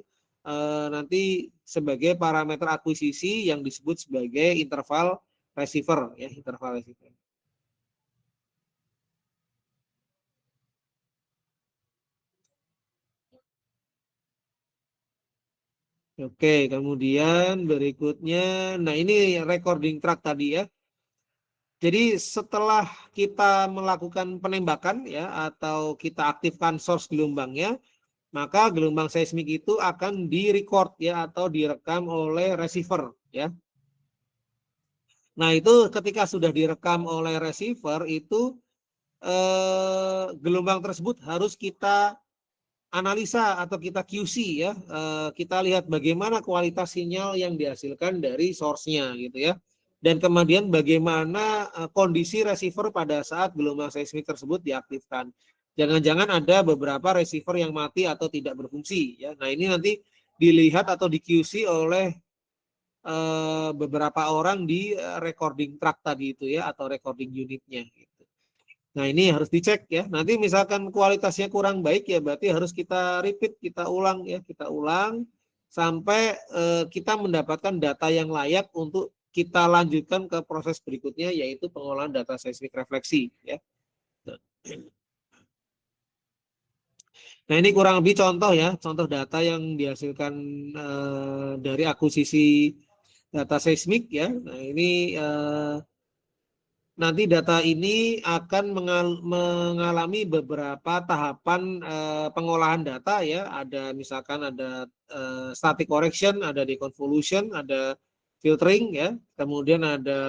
nanti sebagai parameter akuisisi yang disebut sebagai interval receiver ya, interval receiver. Oke, kemudian berikutnya, nah ini recording track tadi ya. Jadi setelah kita melakukan penembakan ya atau kita aktifkan source gelombangnya, maka gelombang seismik itu akan direcord ya atau direkam oleh receiver ya. Nah, itu ketika sudah direkam oleh receiver itu gelombang tersebut harus kita analisa atau kita QC ya. Kita lihat bagaimana kualitas sinyal yang dihasilkan dari source-nya gitu ya. Dan kemudian bagaimana kondisi receiver pada saat gelombang seismik tersebut diaktifkan. Jangan-jangan ada beberapa receiver yang mati atau tidak berfungsi ya. Nah, ini nanti dilihat atau di QC oleh beberapa orang di recording track tadi itu ya atau recording unitnya gitu. Nah ini harus dicek ya. Nanti misalkan kualitasnya kurang baik ya berarti harus kita repeat, kita ulang ya, kita ulang sampai kita mendapatkan data yang layak untuk kita lanjutkan ke proses berikutnya yaitu pengolahan data seismik refleksi ya. Nah ini kurang lebih contoh ya, contoh data yang dihasilkan dari akuisisi data seismik ya. Nah ini nanti data ini akan mengalami beberapa tahapan pengolahan data ya. Ada misalkan ada static correction, ada deconvolution, ada filtering ya. Kemudian ada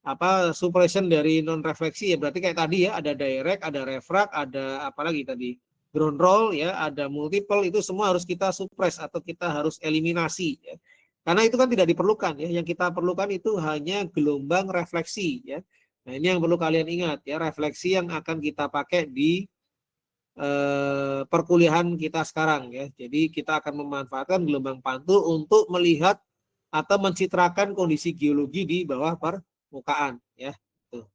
apa suppression dari non refleksi ya. Berarti kayak tadi ya, ada direct, ada refract, ada apa lagi tadi? Ground roll ya, ada multiple, itu semua harus kita suppress atau kita harus eliminasi ya. Karena itu kan tidak diperlukan ya. Yang kita perlukan itu hanya gelombang refleksi ya. Nah, ini yang perlu kalian ingat ya, refleksi yang akan kita pakai di perkuliahan kita sekarang ya. Jadi kita akan memanfaatkan gelombang pantul untuk melihat atau mencitrakan kondisi geologi di bawah permukaan ya. Tuh.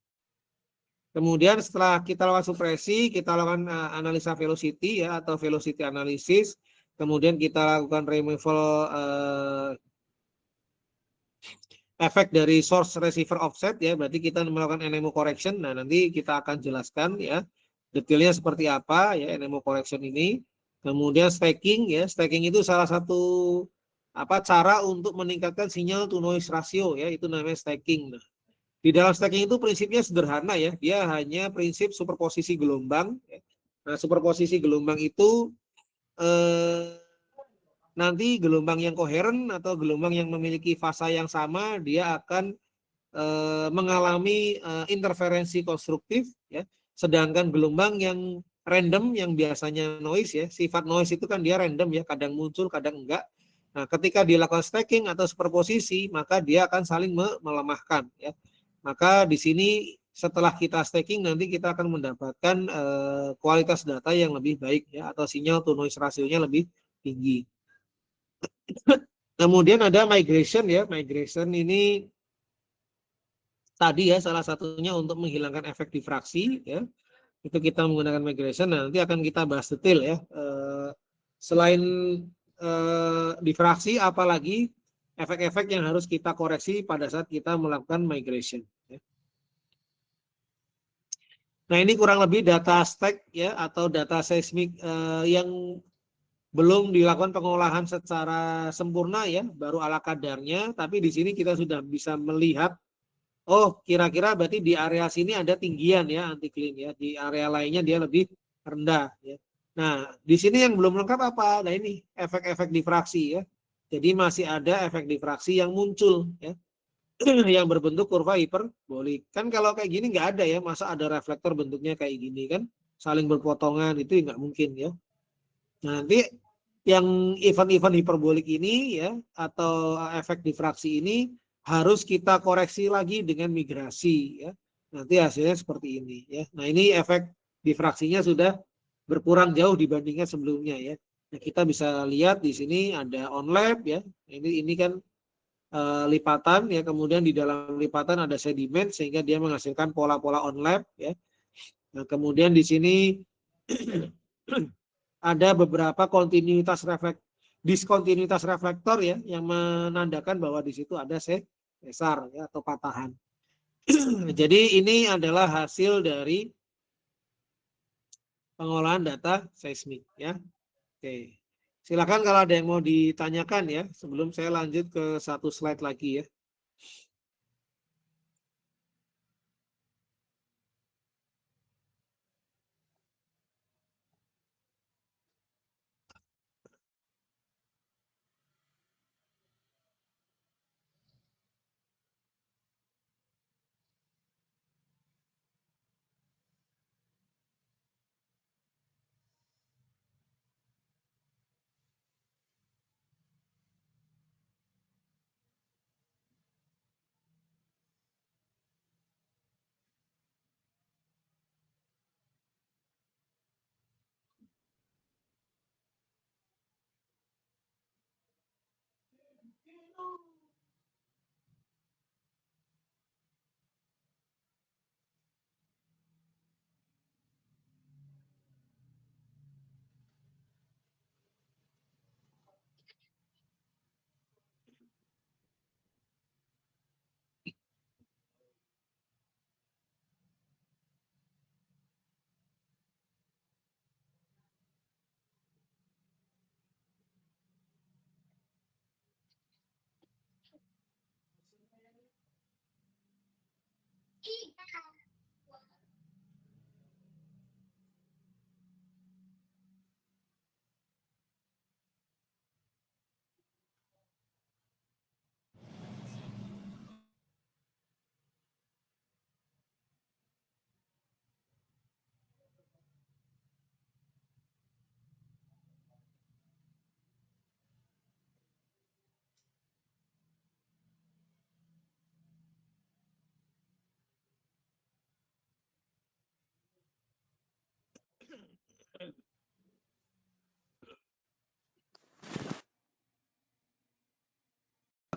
Kemudian setelah kita lakukan supresi, kita lakukan analisa velocity ya atau velocity analysis. Kemudian kita lakukan removal efek dari source receiver offset ya, berarti kita melakukan NMO correction. Nah, nanti kita akan jelaskan ya detailnya seperti apa ya NMO correction ini. Kemudian stacking ya, stacking itu salah satu apa cara untuk meningkatkan sinyal to noise ratio ya, itu namanya stacking. Nah, di dalam stacking itu prinsipnya sederhana ya, dia hanya prinsip superposisi gelombang. Ya. Nah, superposisi gelombang itu nanti gelombang yang koheren atau gelombang yang memiliki fasa yang sama, dia akan mengalami interferensi konstruktif ya. Sedangkan gelombang yang random yang biasanya noise ya, sifat noise itu kan dia random ya, kadang muncul kadang enggak. Nah, ketika dilakukan stacking atau superposisi, maka dia akan saling melemahkan ya. Maka di sini setelah kita stacking nanti kita akan mendapatkan kualitas data yang lebih baik ya atau sinyal to noise rasionya lebih tinggi. Kemudian ada migration ya, migration ini tadi ya salah satunya untuk menghilangkan efek difraksi ya. Itu kita menggunakan migration. Nah, nanti akan kita bahas detail ya. Selain difraksi apalagi efek-efek yang harus kita koreksi pada saat kita melakukan migration ya. Nah, ini kurang lebih data stack ya atau data seismik yang belum dilakukan pengolahan secara sempurna ya, baru ala kadarnya, tapi di sini kita sudah bisa melihat, oh kira-kira berarti di area sini ada tinggian ya antiklin ya, di area lainnya dia lebih rendah ya. Nah, di sini yang belum lengkap apa? Nah ini efek-efek difraksi ya. Jadi masih ada efek difraksi yang muncul ya, yang berbentuk kurva hiperbolik. Kan kalau kayak gini nggak ada ya, masa ada reflektor bentuknya kayak gini kan, saling berpotongan itu nggak mungkin ya. Nah, nanti yang event-event hiperbolik ini ya atau efek difraksi ini harus kita koreksi lagi dengan migrasi ya. Nanti hasilnya seperti ini ya. Nah, ini efek difraksinya sudah berkurang jauh dibandingkan sebelumnya ya. Nah, kita bisa lihat di sini ada onlap ya. Ini kan lipatan ya, kemudian di dalam lipatan ada sedimen sehingga dia menghasilkan pola-pola onlap ya. Nah, kemudian di sini ada beberapa diskontinuitas reflektor ya yang menandakan bahwa di situ ada sesar ya atau patahan. Jadi ini adalah hasil dari pengolahan data seismik ya. Oke. Silakan kalau ada yang mau ditanyakan ya sebelum saya lanjut ke satu slide lagi ya.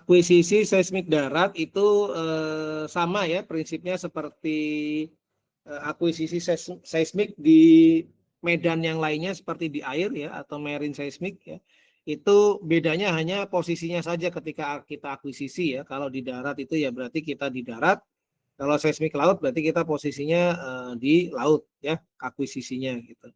Akuisisi seismik darat itu sama ya prinsipnya seperti akuisisi seismik di medan yang lainnya seperti di air ya atau marine seismik ya. Itu bedanya hanya posisinya saja ketika kita akuisisi ya. Kalau di darat itu ya berarti kita di darat. Kalau seismik laut berarti kita posisinya di laut ya akuisisinya gitu.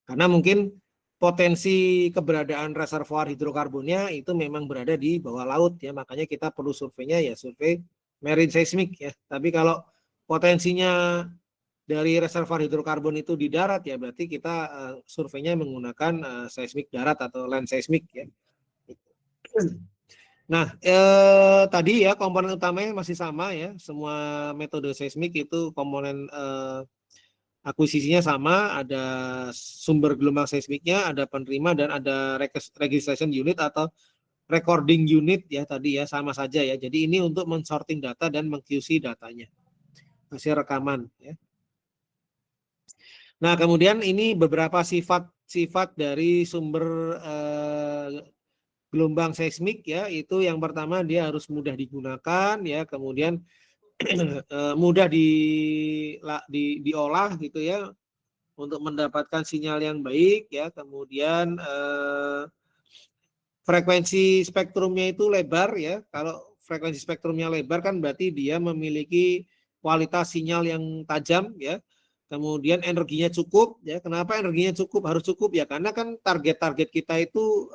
Karena mungkin potensi keberadaan reservoir hidrokarbonnya itu memang berada di bawah laut ya, makanya kita perlu surveinya ya survei marine seismik ya. Tapi kalau potensinya dari reservoir hidrokarbon itu di darat ya berarti kita surveinya menggunakan seismik darat atau land seismik ya. Nah, tadi ya komponen utamanya masih sama ya, semua metode seismik itu komponen akuisisinya sama, ada sumber gelombang seismiknya, ada penerima dan ada registration unit atau recording unit ya tadi ya sama saja ya. Jadi ini untuk mensorting data dan meng-QC datanya, hasil rekaman ya. Nah, kemudian ini beberapa sifat dari sumber gelombang seismik ya, itu yang pertama dia harus mudah digunakan ya, kemudian mudah diolah gitu ya untuk mendapatkan sinyal yang baik ya, kemudian frekuensi spektrumnya itu lebar ya. Kalau frekuensi spektrumnya lebar kan berarti dia memiliki kualitas sinyal yang tajam ya. kemudian energinya cukup ya. Kenapa energinya cukup? Harus cukup ya karena kan target-target kita itu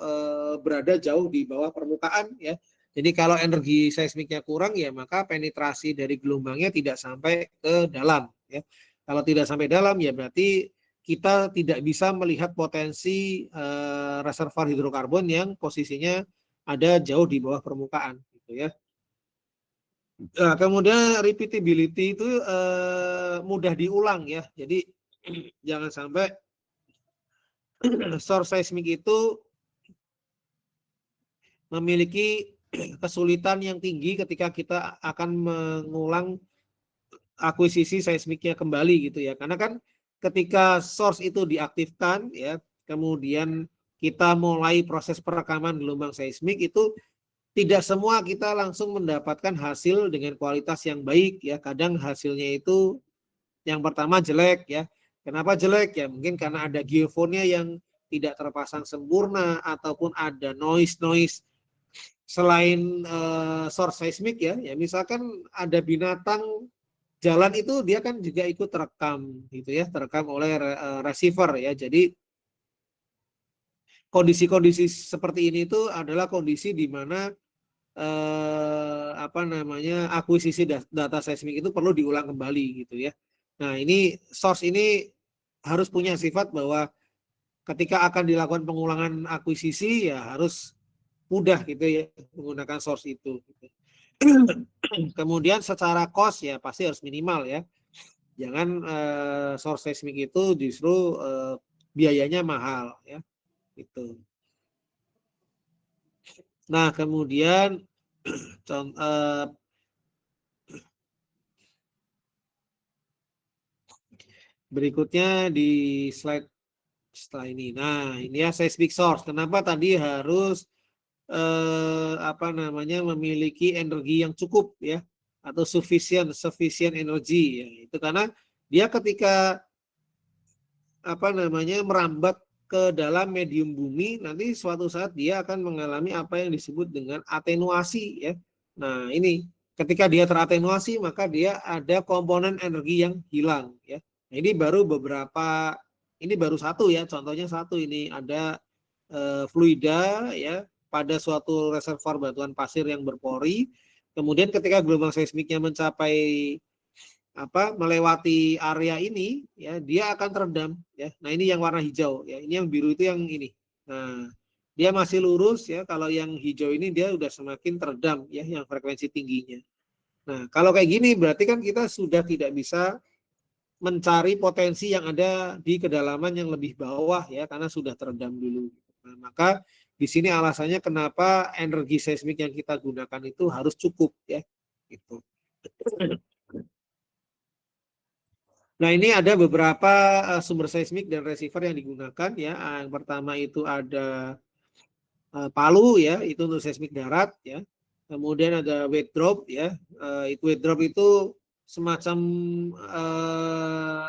berada jauh di bawah permukaan ya. Jadi kalau energi seismiknya kurang ya maka penetrasi dari gelombangnya tidak sampai ke dalam ya. Kalau tidak sampai dalam ya berarti kita tidak bisa melihat potensi reservoir hidrokarbon yang posisinya ada jauh di bawah permukaan gitu ya. Nah, kemudian repeatability itu mudah diulang ya. Jadi jangan sampai source seismik itu memiliki kesulitan yang tinggi ketika kita akan mengulang akuisisi seismiknya kembali gitu ya. Karena kan ketika source itu diaktifkan ya, kemudian kita mulai proses perekaman gelombang seismik itu tidak semua kita langsung mendapatkan hasil dengan kualitas yang baik ya. Kadang hasilnya itu yang pertama jelek ya. Kenapa jelek ya? Mungkin karena ada geofonnya yang tidak terpasang sempurna ataupun ada noise selain source seismik ya. Ya misalkan ada binatang jalan itu dia kan juga ikut terekam gitu ya, terekam oleh receiver ya. Jadi kondisi-kondisi seperti ini itu adalah kondisi di mana apa namanya akuisisi data seismik itu perlu diulang kembali gitu ya. Nah ini source ini harus punya sifat bahwa ketika akan dilakukan pengulangan akuisisi ya harus mudah gitu ya menggunakan source itu. Gitu. Kemudian secara cost ya pasti harus minimal ya. Jangan source seismik itu justru biayanya mahal ya. Itu. Nah kemudian berikutnya di slide setelah ini. Nah, ini ya seismic source. Kenapa tadi harus apa namanya memiliki energi yang cukup ya atau sufficient energi ya. Itu karena dia ketika apa namanya merambat ke dalam medium bumi nanti suatu saat dia akan mengalami apa yang disebut dengan atenuasi ya. Nah, ini ketika dia teratenuasi maka dia ada komponen energi yang hilang ya. Nah, ini baru beberapa ini baru satu ya, contohnya satu ini ada fluida ya pada suatu reservoir batuan pasir yang berpori. Kemudian ketika gelombang seismiknya mencapai apa melewati area ini ya dia akan terendam ya. Nah, ini yang warna hijau ya. Ini yang biru itu yang ini. Nah, dia masih lurus ya. Kalau yang hijau ini dia udah semakin teredam ya yang frekuensi tingginya. Nah, kalau kayak gini berarti kan kita sudah tidak bisa mencari potensi yang ada di kedalaman yang lebih bawah ya karena sudah terendam dulu. Nah, maka di sini alasannya kenapa energi seismik yang kita gunakan itu harus cukup ya. Gitu. Nah, ini ada beberapa sumber seismik dan receiver yang digunakan ya. Yang pertama itu ada Palu ya, itu untuk seismik darat ya. Kemudian ada weight drop ya. Itu weight drop itu semacam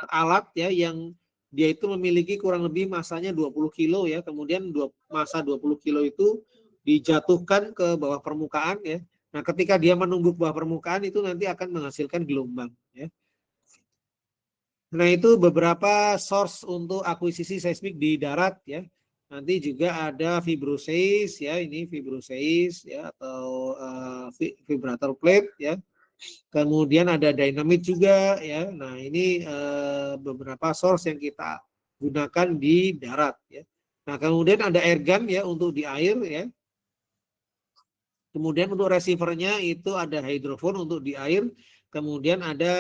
alat ya yang dia itu memiliki kurang lebih masanya 20 kilo ya. Kemudian masa 20 kilo itu dijatuhkan ke bawah permukaan ya. Nah, ketika dia menumbuk bawah permukaan itu nanti akan menghasilkan gelombang ya. Nah, itu beberapa source untuk akuisisi seismik di darat ya. Nanti juga ada vibroseis ya, ini vibroseis ya atau vibrator plate ya. Kemudian ada dynamit juga ya. Nah, ini beberapa source yang kita gunakan di darat ya. Nah, kemudian ada airgun ya untuk di air ya. Kemudian untuk receivernya itu ada hydrophone untuk di air. Kemudian ada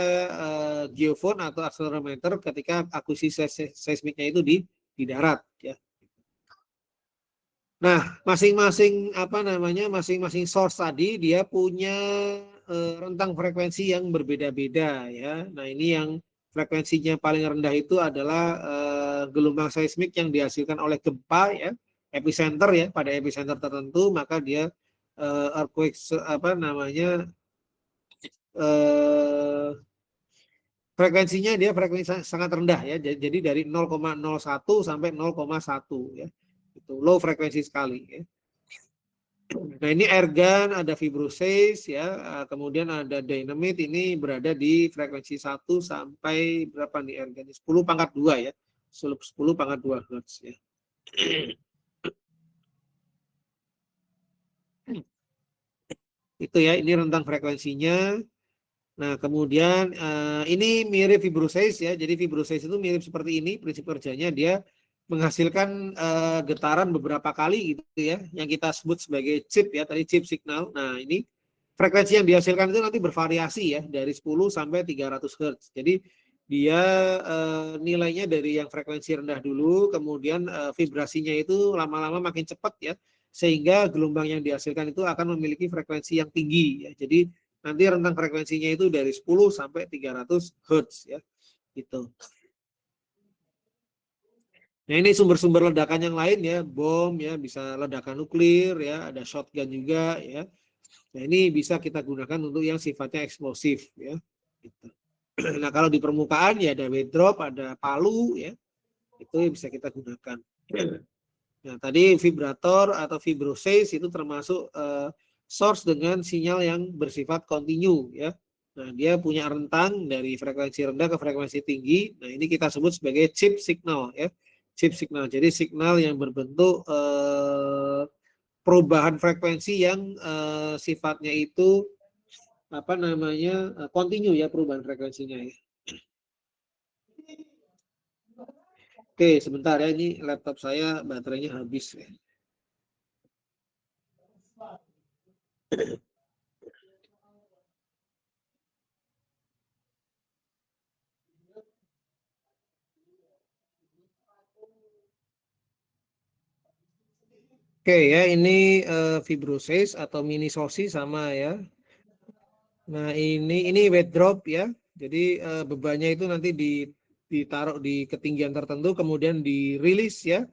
geophone atau accelerometer ketika akuisisi seismiknya itu di darat ya. Nah, masing-masing apa namanya masing-masing source tadi dia punya rentang frekuensi yang berbeda-beda ya. Nah, ini yang frekuensinya paling rendah itu adalah gelombang seismik yang dihasilkan oleh gempa ya, epicenter ya. Pada epicenter tertentu maka dia earthquake apa namanya frekuensinya dia frekuensi sangat rendah ya. Jadi dari 0,01 sampai 0,1 ya. Itu low frekuensi sekali ya. Nah ini airgun, ada fibrosis ya, kemudian ada dynamite ini berada di frekuensi 1 sampai berapa nih airgun? 10 pangkat 2 ya. 10 pangkat 2 Hz ya. Itu ya, ini rentang frekuensinya. Nah, kemudian ini mirip fibrosis ya. Jadi fibrosis itu mirip seperti ini, prinsip kerjanya dia menghasilkan getaran beberapa kali gitu ya, yang kita sebut sebagai chip ya, tadi chip signal. Nah, ini frekuensi yang dihasilkan itu nanti bervariasi ya, dari 10 sampai 300 Hz. Jadi dia nilainya dari yang frekuensi rendah dulu, kemudian vibrasinya itu lama-lama makin cepat ya, sehingga gelombang yang dihasilkan itu akan memiliki frekuensi yang tinggi ya. Jadi nanti rentang frekuensinya itu dari 10 sampai 300 Hz ya. Gitu. Nah, ini sumber-sumber ledakan yang lain ya, bom ya, bisa ledakan nuklir ya, ada shotgun juga ya. Nah, ini bisa kita gunakan untuk yang sifatnya eksplosif ya. Gitu. Nah, kalau di permukaan ya ada weight drop, ada palu ya. Itu bisa kita gunakan. Nah, tadi vibrator atau fibrosis itu termasuk source dengan sinyal yang bersifat kontinu ya. Nah, dia punya rentang dari frekuensi rendah ke frekuensi tinggi. Nah, ini kita sebut sebagai chip signal ya. Chip signal. Jadi signal yang berbentuk perubahan frekuensi yang sifatnya itu apa namanya kontinu ya, perubahan frekuensinya ya. Oke, sebentar ya, ini laptop saya baterainya habis ya. Oke ya, ini fibrosis atau minisosis sama ya. Nah, ini weight drop ya. Jadi bebannya itu nanti ditaruh di ketinggian tertentu kemudian dirilis ya.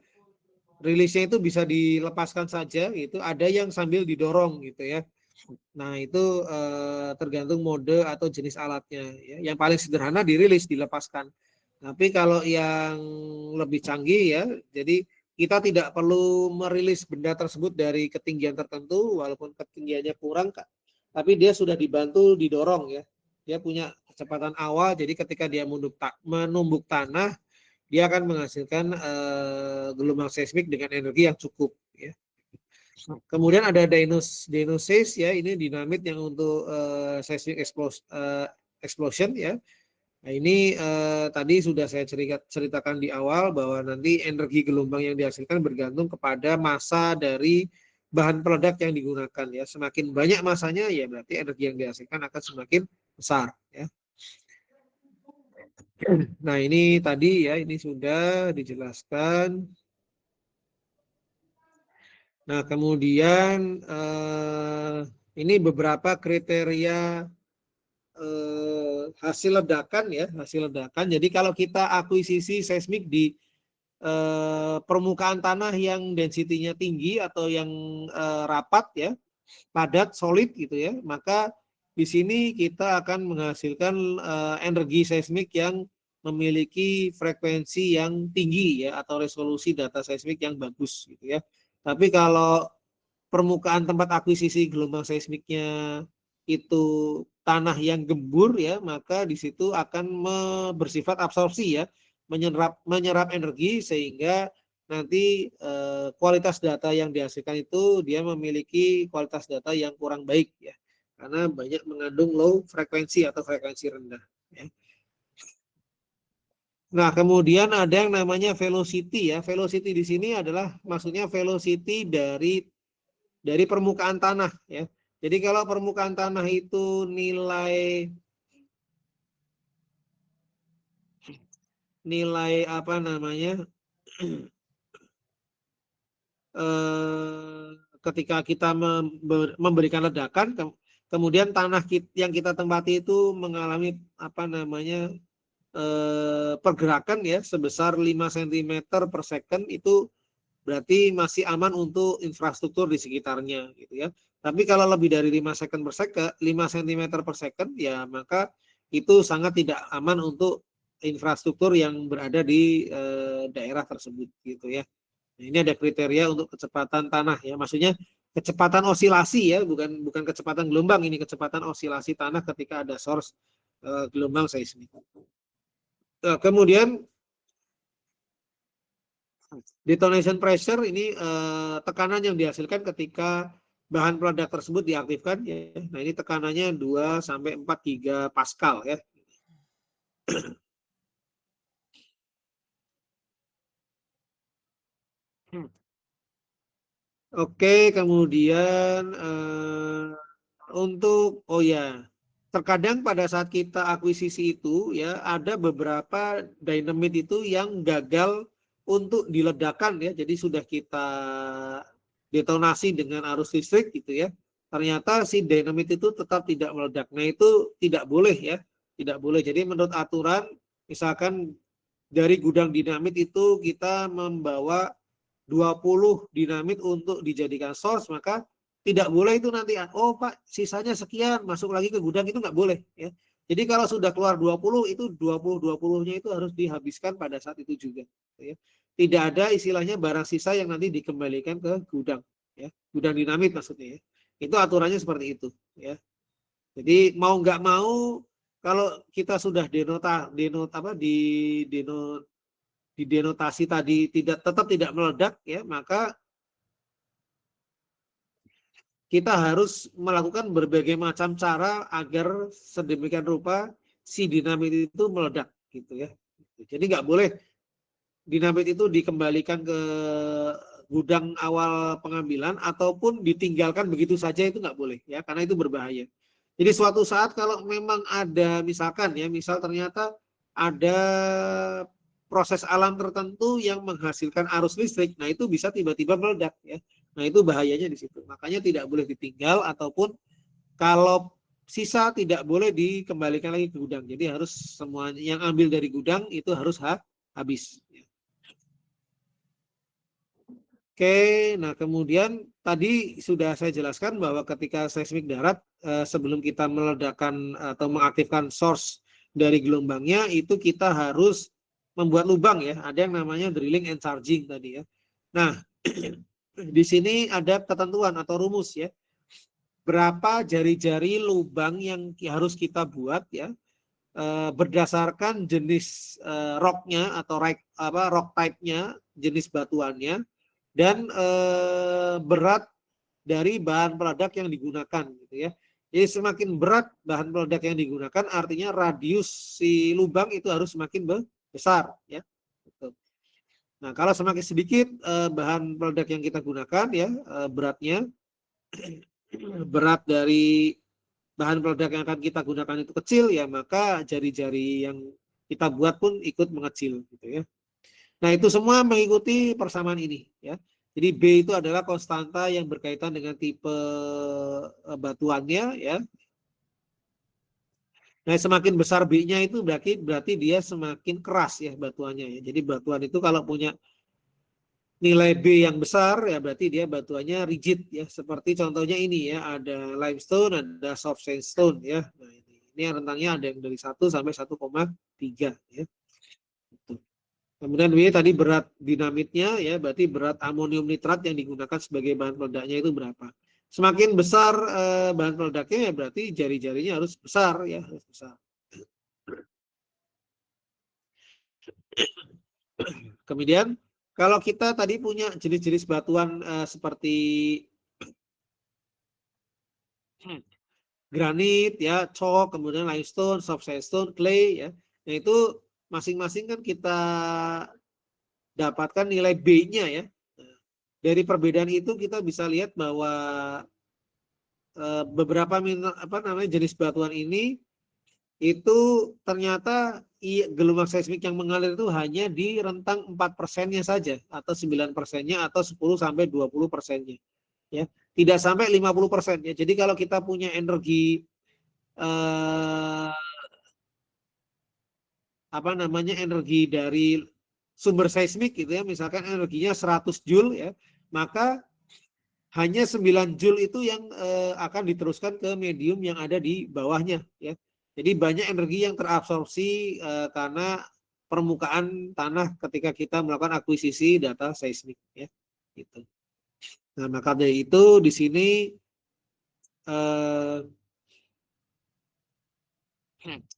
Rilisnya itu bisa dilepaskan saja gitu. Ada yang sambil didorong gitu ya. Nah, itu tergantung mode atau jenis alatnya ya. Yang paling sederhana dirilis, dilepaskan. Tapi kalau yang lebih canggih ya, jadi kita tidak perlu merilis benda tersebut dari ketinggian tertentu walaupun ketinggiannya kurang, tapi dia sudah dibantu didorong ya. Dia punya kecepatan awal, jadi ketika dia menumbuk tanah, dia akan menghasilkan gelombang seismik dengan energi yang cukup ya. Kemudian ada dynosis ya, ini dinamit yang untuk seismic explosion ya. Nah, ini tadi sudah saya ceritakan di awal bahwa nanti energi gelombang yang dihasilkan bergantung kepada massa dari bahan peledak yang digunakan ya. Semakin banyak massanya ya berarti energi yang dihasilkan akan semakin besar ya. Nah, ini tadi ya, ini sudah dijelaskan. Nah, kemudian ini beberapa kriteria hasil ledakan ya, hasil ledakan. Jadi kalau kita akuisisi seismik di permukaan tanah yang densitinya tinggi atau yang rapat ya, padat, solid gitu ya, maka di sini kita akan menghasilkan energi seismik yang memiliki frekuensi yang tinggi ya, atau resolusi data seismik yang bagus gitu ya. Tapi kalau permukaan tempat akuisisi gelombang seismiknya itu tanah yang gembur ya, maka di situ akan bersifat absorpsi ya, menyerap energi sehingga nanti kualitas data yang dihasilkan itu dia memiliki kualitas data yang kurang baik ya, karena banyak mengandung low frekuensi atau frekuensi rendah ya. Nah, kemudian ada yang namanya velocity ya. Velocity di sini adalah maksudnya velocity dari permukaan tanah ya. Jadi kalau permukaan tanah itu nilai apa namanya ketika kita memberikan ledakan, kemudian tanah yang kita tempati itu mengalami apa namanya pergerakan ya sebesar 5 cm per second, itu berarti masih aman untuk infrastruktur di sekitarnya gitu ya. Tapi kalau lebih dari 5 second per second, 5 cm per second ya, maka itu sangat tidak aman untuk infrastruktur yang berada di daerah tersebut gitu ya. Nah, ini ada kriteria untuk kecepatan tanah ya. Maksudnya kecepatan osilasi ya, bukan kecepatan gelombang, ini kecepatan osilasi tanah ketika ada source gelombang seismik. Kemudian detonation pressure ini tekanan yang dihasilkan ketika bahan peledak tersebut diaktifkan ya. Nah, ini tekanannya 2 sampai 4 gigapascal ya. Oke, kemudian untuk terkadang pada saat kita akuisisi itu ya ada beberapa dynamit itu yang gagal untuk diledakkan ya. Jadi sudah kita detonasi dengan arus listrik gitu ya. Ternyata si dynamit itu tetap tidak meledak. Nah, itu tidak boleh ya. Tidak boleh. Jadi menurut aturan misalkan dari gudang dinamit itu kita membawa 20 dinamit untuk dijadikan source, maka tidak boleh itu nanti, oh Pak, sisanya sekian, masuk lagi ke gudang, itu nggak boleh. Ya. Jadi kalau sudah keluar 20, itu 20-20-nya itu harus dihabiskan pada saat itu juga. Ya. Tidak ada istilahnya barang sisa yang nanti dikembalikan ke gudang. Ya. Gudang dinamit maksudnya. Ya. Itu aturannya seperti itu. Ya. Jadi mau nggak mau, kalau kita sudah didenotasi tadi tetap tidak meledak ya, maka kita harus melakukan berbagai macam cara agar sedemikian rupa si dinamit itu meledak gitu ya. Jadi nggak boleh dinamit itu dikembalikan ke gudang awal pengambilan ataupun ditinggalkan begitu saja, itu nggak boleh ya, karena itu berbahaya. Jadi suatu saat kalau memang ada misalkan ya, misal ternyata ada proses alam tertentu yang menghasilkan arus listrik, nah itu bisa tiba-tiba meledak ya. Nah itu bahayanya di situ. Makanya tidak boleh ditinggal ataupun kalau sisa tidak boleh dikembalikan lagi ke gudang. Jadi harus semua yang ambil dari gudang itu harus habis. Oke, nah kemudian tadi sudah saya jelaskan bahwa ketika seismik darat sebelum kita meledakkan atau mengaktifkan source dari gelombangnya itu kita harus membuat lubang ya. Ada yang namanya drilling and charging tadi ya. Nah, di sini ada ketentuan atau rumus ya. Berapa jari-jari lubang yang harus kita buat ya berdasarkan jenis rocknya atau rock type-nya, jenis batuannya, dan berat dari bahan peledak yang digunakan gitu ya. Jadi semakin berat bahan peledak yang digunakan artinya radius si lubang itu harus semakin besar ya. Nah, kalau semakin sedikit bahan peledak yang kita gunakan ya beratnya, berat dari bahan peledak yang akan kita gunakan itu kecil ya, maka jari-jari yang kita buat pun ikut mengecil gitu ya. Nah, itu semua mengikuti persamaan ini ya. Jadi B itu adalah konstanta yang berkaitan dengan tipe batuannya ya. Nah, semakin besar B-nya itu berarti dia semakin keras ya batuannya ya. Jadi batuan itu kalau punya nilai B yang besar ya berarti dia batuannya rigid ya. Seperti contohnya ini ya, ada limestone, ada soft sandstone ya. Nah, ini rentangnya ada yang dari 1 sampai 1,3 ya. Kemudian B tadi berat dinamitnya ya, berarti berat amonium nitrat yang digunakan sebagai bahan peledaknya itu berapa. Semakin besar bahan peledaknya ya berarti jari-jarinya harus besar ya, harus besar. Kemudian kalau kita tadi punya jenis-jenis batuan seperti granit ya, chalk, kemudian limestone, soft sandstone, clay ya. Nah itu masing-masing kan kita dapatkan nilai B-nya ya. Dari perbedaan itu kita bisa lihat bahwa beberapa jenis batuan ini itu ternyata gelombang seismik yang mengalir itu hanya di rentang 4%-nya saja atau 9%-nya atau 10 sampai 20%-nya ya. Tidak sampai 50% ya. Jadi kalau kita punya energi energi dari sumber seismik gitu ya, misalkan energinya 100 joule ya, maka hanya 9 joule itu yang akan diteruskan ke medium yang ada di bawahnya ya. Jadi banyak energi yang terabsorpsi karena permukaan tanah ketika kita melakukan akuisisi data seismik ya. Gitu. Nah, maka dari itu di sini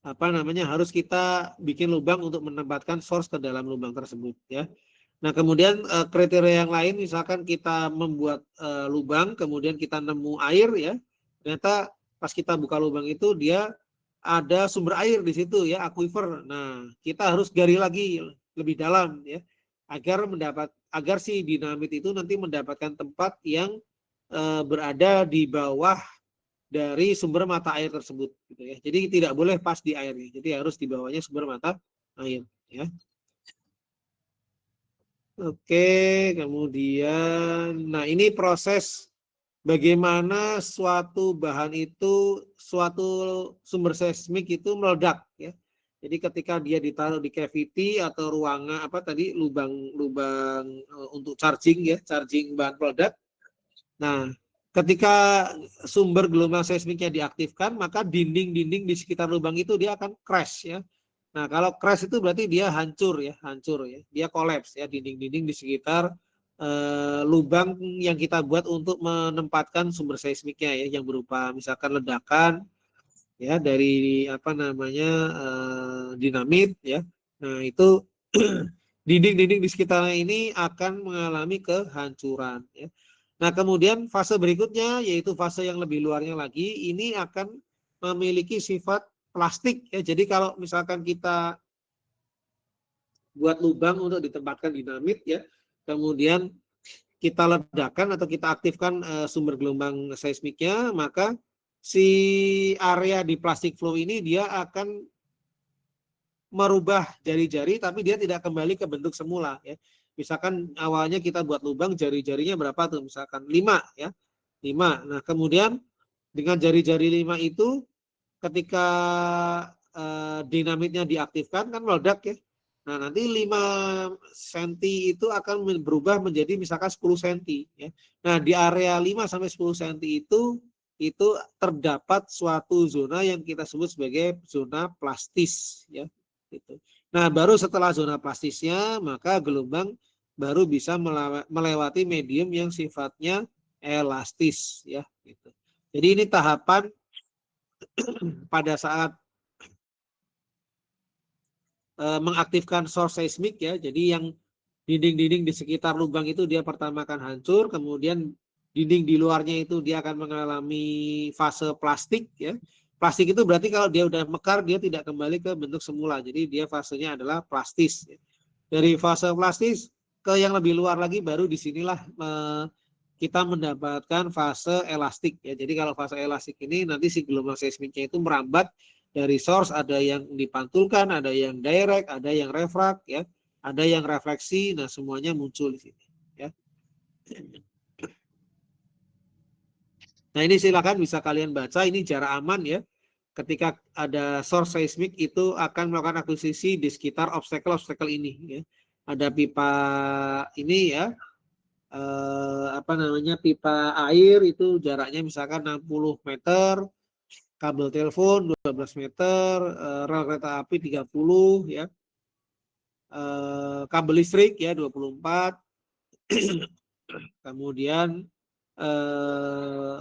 apa namanya harus kita bikin lubang untuk menempatkan source ke dalam lubang tersebut ya. Nah, kemudian kriteria yang lain misalkan kita membuat lubang kemudian kita nemu air ya. Ternyata pas kita buka lubang itu dia ada sumber air di situ ya, aquifer. Nah, kita harus gali lagi lebih dalam ya agar si dinamit itu nanti mendapatkan tempat yang berada di bawah dari sumber mata air tersebut gitu ya. Jadi tidak boleh pas di airnya. Jadi harus di bawahnya sumber mata air ya. Oke, kemudian nah ini proses bagaimana suatu bahan itu suatu sumber seismik itu meledak ya. Jadi ketika dia ditaruh di cavity atau ruangan apa tadi lubang-lubang untuk charging ya, charging bahan peledak. Nah, ketika sumber gelombang seismiknya diaktifkan, maka dinding-dinding di sekitar lubang itu dia akan crash ya. Nah, kalau crash itu berarti dia hancur ya. Dia kolaps ya dinding-dinding di sekitar lubang yang kita buat untuk menempatkan sumber seismiknya ya yang berupa misalkan ledakan ya dari apa namanya dinamit ya. Nah, itu dinding-dinding di sekitarnya ini akan mengalami kehancuran ya. Nah, kemudian fase berikutnya yaitu fase yang lebih luarnya lagi ini akan memiliki sifat plastik ya. Jadi kalau misalkan kita buat lubang untuk ditempatkan dinamit ya, kemudian kita ledakan atau kita aktifkan sumber gelombang seismiknya, maka si area di plastik flow ini dia akan merubah jari-jari tapi dia tidak kembali ke bentuk semula ya. Misalkan awalnya kita buat lubang jari-jarinya berapa tuh? Misalkan 5 ya. 5. Nah, kemudian dengan jari-jari 5 itu ketika dinamitnya diaktifkan kan meledak ya. Nah, nanti 5 cm itu akan berubah menjadi misalkan 10 cm ya. Nah, di area 5 sampai 10 cm itu terdapat suatu zona yang kita sebut sebagai zona plastis ya. Gitu. Nah, baru setelah zona plastisnya maka gelombang baru bisa melewati medium yang sifatnya elastis ya gitu. Jadi ini tahapan pada saat mengaktifkan source seismik ya. Jadi yang dinding-dinding di sekitar lubang itu dia pertama akan hancur, kemudian dinding di luarnya itu dia akan mengalami fase plastik ya. Plastik itu berarti kalau dia udah mekar dia tidak kembali ke bentuk semula. Jadi dia fasenya adalah plastis. Ya. Dari fase plastis ke yang lebih luar lagi baru disinilah kita mendapatkan fase elastik ya. Jadi kalau fase elastik ini nanti si gelombang seismiknya itu merambat dari source, ada yang dipantulkan, ada yang direct, ada yang refrak ya, ada yang refleksi. Nah, semuanya muncul di sini ya. Nah, ini silakan bisa kalian baca, ini jarak aman ya. Ketika ada source seismik itu akan melakukan akuisisi di sekitar obstacle-obstacle ini ya. Ada pipa ini ya, apa namanya pipa air itu jaraknya misalkan 60 meter, kabel telepon 12 meter, rel kereta api 30 ya, kabel listrik ya 24, kemudian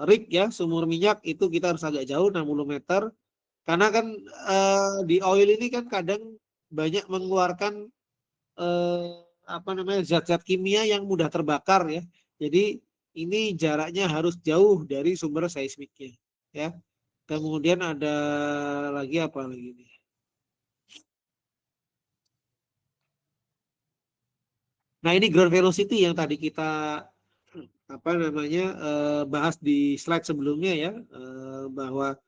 rig ya sumur minyak itu kita harus agak jauh 60 meter karena kan di oil ini kan kadang banyak mengeluarkan apa namanya zat-zat kimia yang mudah terbakar ya. Jadi ini jaraknya harus jauh dari sumber seismiknya ya. Kemudian ada lagi apa lagi nih? Nah, ini ground velocity yang tadi kita apa namanya bahas di slide sebelumnya ya, bahwa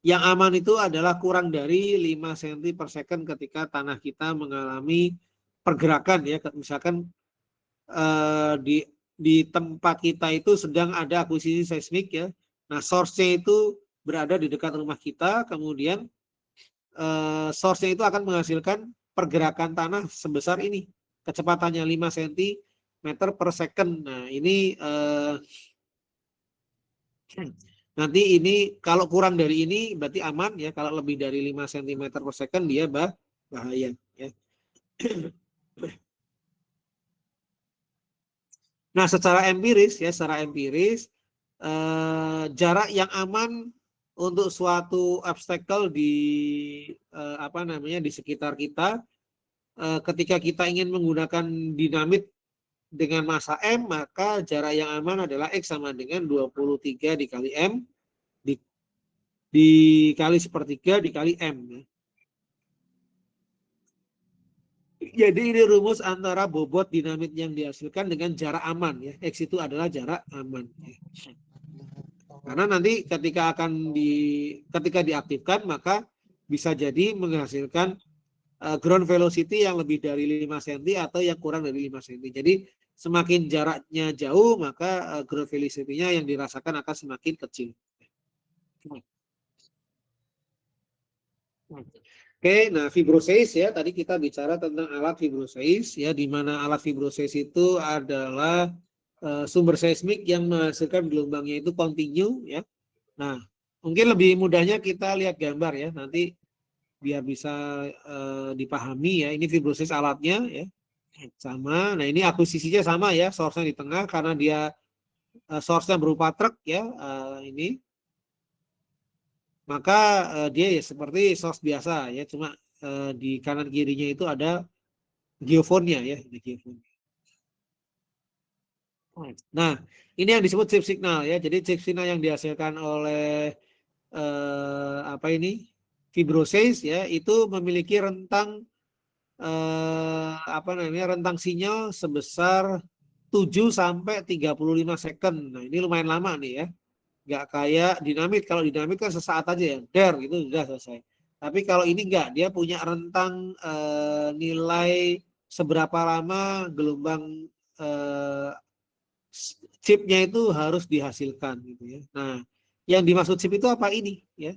yang aman itu adalah kurang dari 5 cm per second ketika tanah kita mengalami pergerakan ya. Misalkan di tempat kita itu sedang ada akuisisi seismik ya. Nah, source-nya itu berada di dekat rumah kita, kemudian source-nya itu akan menghasilkan pergerakan tanah sebesar ini. Kecepatannya 5 cm per second. Nah, ini nanti ini kalau kurang dari ini berarti aman ya. Kalau lebih dari 5 cm per second dia bahaya ya. Nah, secara empiris ya, jarak yang aman untuk suatu obstacle di apa namanya di sekitar kita, ketika kita ingin menggunakan dinamit dengan massa M, maka jarak yang aman adalah X sama dengan 23 dikali M dikali sepertiga dikali M. Jadi ini rumus antara bobot dinamit yang dihasilkan dengan jarak aman ya. X itu adalah jarak aman. Karena nanti ketika diaktifkan maka bisa jadi menghasilkan ground velocity yang lebih dari 5 cm atau yang kurang dari 5 cm. Jadi semakin jaraknya jauh maka ground velocity-nya yang dirasakan akan semakin kecil. Oke, nah fibrosis ya, tadi kita bicara tentang alat fibrosis ya, di mana alat fibrosis itu adalah sumber seismik yang menghasilkan gelombangnya itu kontinu ya. Nah, mungkin lebih mudahnya kita lihat gambar ya, nanti biar bisa dipahami ya. Ini fibrosis alatnya ya, sama. Nah ini akuisisinya sama ya, source-nya di tengah karena dia source-nya berupa truk ya, ini. Maka dia ya seperti source biasa ya, cuma di kanan kirinya itu ada geofonnya ya, di geofon. Nah, ini yang disebut chip signal ya. Jadi chip signal yang dihasilkan oleh apa ini fibrosis ya, itu memiliki rentang apa namanya rentang sinyal sebesar 7 sampai 35 second. Nah, ini lumayan lama nih ya. Nggak kayak dinamit. Kalau dinamit kan sesaat aja ya, der gitu sudah selesai. Tapi kalau ini enggak, dia punya rentang nilai seberapa lama gelombang chipnya itu harus dihasilkan gitu ya. Nah, yang dimaksud chip itu apa ini ya?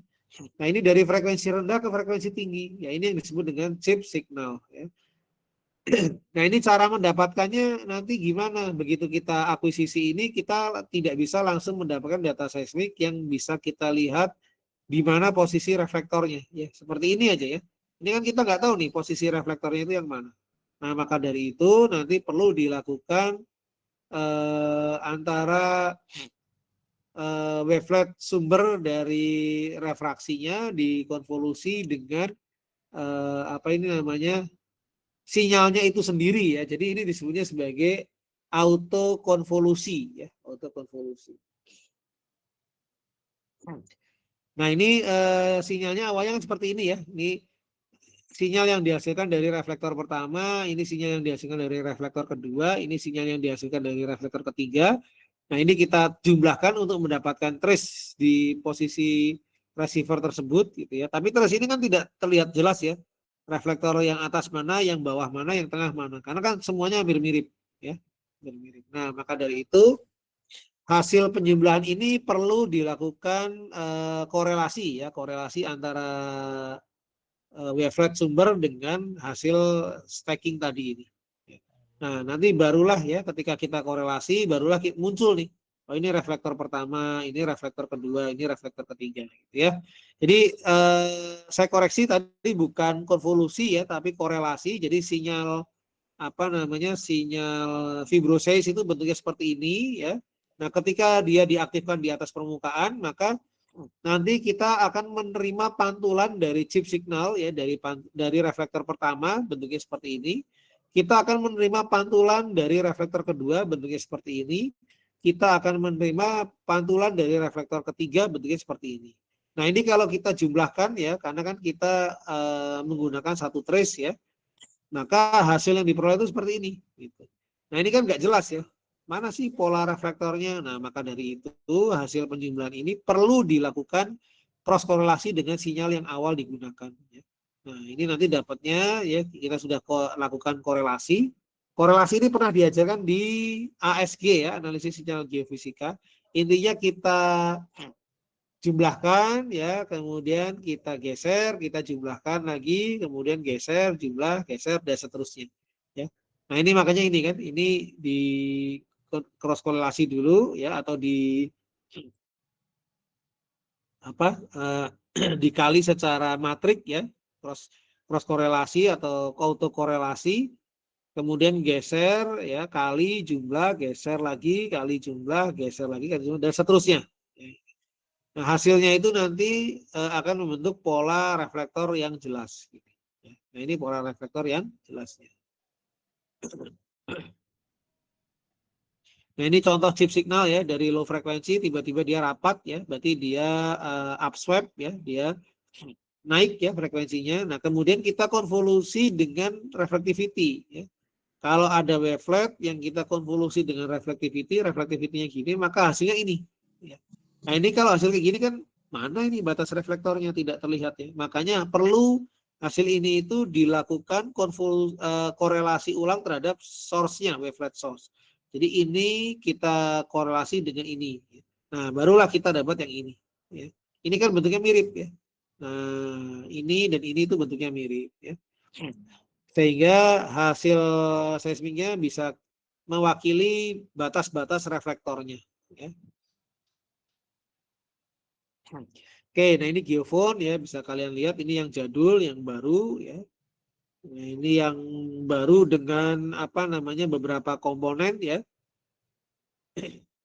Nah, ini dari frekuensi rendah ke frekuensi tinggi. Ya, ini yang disebut dengan chip signal ya. Nah, ini cara mendapatkannya nanti gimana? Begitu kita akuisisi ini, kita tidak bisa langsung mendapatkan data seismik yang bisa kita lihat di mana posisi reflektornya. Ya, seperti ini aja ya. Ini kan kita nggak tahu nih posisi reflektornya itu yang mana. Nah, maka dari itu nanti perlu dilakukan antara wavelet sumber dari refraksinya dikonvolusi dengan apa ini namanya sinyalnya itu sendiri ya. Jadi ini disebutnya sebagai autokonvolusi ya, autokonvolusi. Nah, ini sinyalnya awalnya kan seperti ini ya. Ini sinyal yang dihasilkan dari reflektor pertama, ini sinyal yang dihasilkan dari reflektor kedua, ini sinyal yang dihasilkan dari reflektor ketiga. Nah, ini kita jumlahkan untuk mendapatkan trace di posisi receiver tersebut gitu ya. Tapi trace ini kan tidak terlihat jelas ya. Reflektor yang atas mana, yang bawah mana, yang tengah mana. Karena kan semuanya hampir mirip ya. Mirip. Nah, maka dari itu hasil penjumlahan ini perlu dilakukan korelasi ya, korelasi antara wavelet sumber dengan hasil stacking tadi ini. Nah, nanti barulah ya ketika kita korelasi barulah muncul nih. Oh, ini reflektor pertama, ini reflektor kedua, ini reflektor ketiga gitu ya. Jadi saya koreksi tadi bukan konvolusi ya, tapi korelasi. Jadi sinyal apa namanya? Sinyal fibrosis itu bentuknya seperti ini ya. Nah, ketika dia diaktifkan di atas permukaan, maka nanti kita akan menerima pantulan dari chip signal ya dari reflektor pertama bentuknya seperti ini. Kita akan menerima pantulan dari reflektor kedua bentuknya seperti ini. Kita akan menerima pantulan dari reflektor ketiga bentuknya seperti ini. Nah, ini kalau kita jumlahkan ya, karena kan kita menggunakan satu trace ya, maka hasil yang diperoleh itu seperti ini. Gitu. Nah, ini kan nggak jelas ya. Mana sih pola reflektornya? Nah, maka dari itu hasil penjumlahan ini perlu dilakukan cross korelasi dengan sinyal yang awal digunakan. Ya. Nah, ini nanti dapatnya ya kita sudah lakukan korelasi. Korelasi ini pernah diajarkan di ASG ya, analisis sinyal geofisika. Intinya kita jumlahkan ya, kemudian kita geser, kita jumlahkan lagi, kemudian geser, jumlah, geser dan seterusnya. Ya. Nah, ini makanya ini kan, ini di cross korelasi dulu ya atau di apa dikali secara matrik ya, cross korelasi atau autokorelasi. kemudian geser ya, kali jumlah, geser lagi, kali jumlah, geser lagi, kali jumlah, dan seterusnya. Nah, hasilnya itu nanti akan membentuk pola reflektor yang jelas. Nah, ini pola reflektor yang jelasnya. Nah, ini contoh chip signal ya, dari low frekuensi tiba-tiba dia rapat ya, berarti dia upswept ya, dia naik ya frekuensinya. Nah, kemudian kita konvolusi dengan reflectivity ya. Kalau ada wavelet yang kita konvolusi dengan reflectivity, reflectivity-nya gini, maka hasilnya ini. Ya. Nah, ini kalau hasil kayak gini kan, mana ini batas reflektornya tidak terlihat ya. Makanya perlu hasil ini itu dilakukan korelasi ulang terhadap source-nya, wavelet source. Jadi ini kita korelasi dengan ini. Nah, barulah kita dapat yang ini. Ya. Ini kan bentuknya mirip ya. Nah, ini dan ini itu bentuknya mirip ya. Sehingga hasil seismiknya bisa mewakili batas-batas reflektornya ya. Oke, nah ini geofon ya, bisa kalian lihat ini yang jadul, yang baru ya. Nah, ini yang baru dengan apa namanya beberapa komponen ya.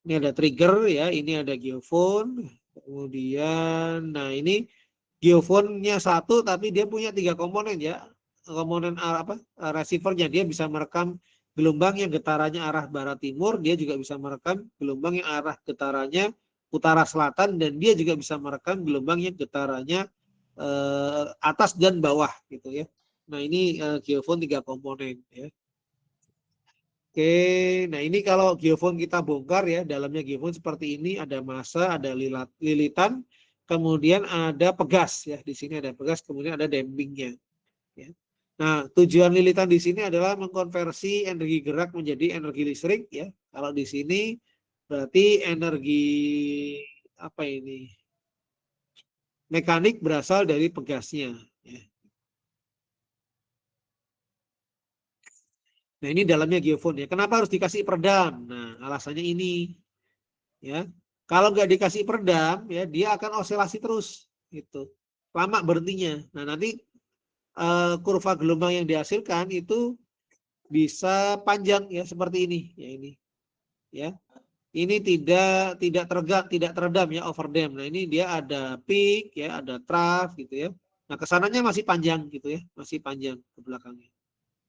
Ini ada trigger ya, ini ada geofon. Kemudian, nah ini geofonnya satu tapi dia punya 3 komponen ya. Komponen apa? Receivernya dia bisa merekam gelombang yang getarannya arah barat timur, dia juga bisa merekam gelombang yang arah getarannya utara selatan, dan dia juga bisa merekam gelombang yang getarannya atas dan bawah gitu ya. Nah, ini geofon 3 komponen ya. Oke, nah ini kalau geofon kita bongkar ya, dalamnya geofon seperti ini, ada massa, ada lilitan, kemudian ada pegas ya, di sini ada pegas, kemudian ada dampingnya. Ya. Nah, tujuan lilitan di sini adalah mengkonversi energi gerak menjadi energi listrik ya. Kalau di sini berarti energi apa ini? Mekanik berasal dari pegasnya. Ya. Nah, ini dalamnya geofon ya. Kenapa harus dikasih peredam? Nah, alasannya ini ya. Kalau nggak dikasih peredam ya, dia akan oscilasi terus gitu. Lama berhentinya. Nah, nanti kurva gelombang yang dihasilkan itu bisa panjang ya seperti ini ya, ini ya. Ini tidak teredam ya, overdam. Nah, ini dia ada peak ya, ada trough gitu ya. Nah, kesananya masih panjang gitu ya, masih panjang ke belakangnya.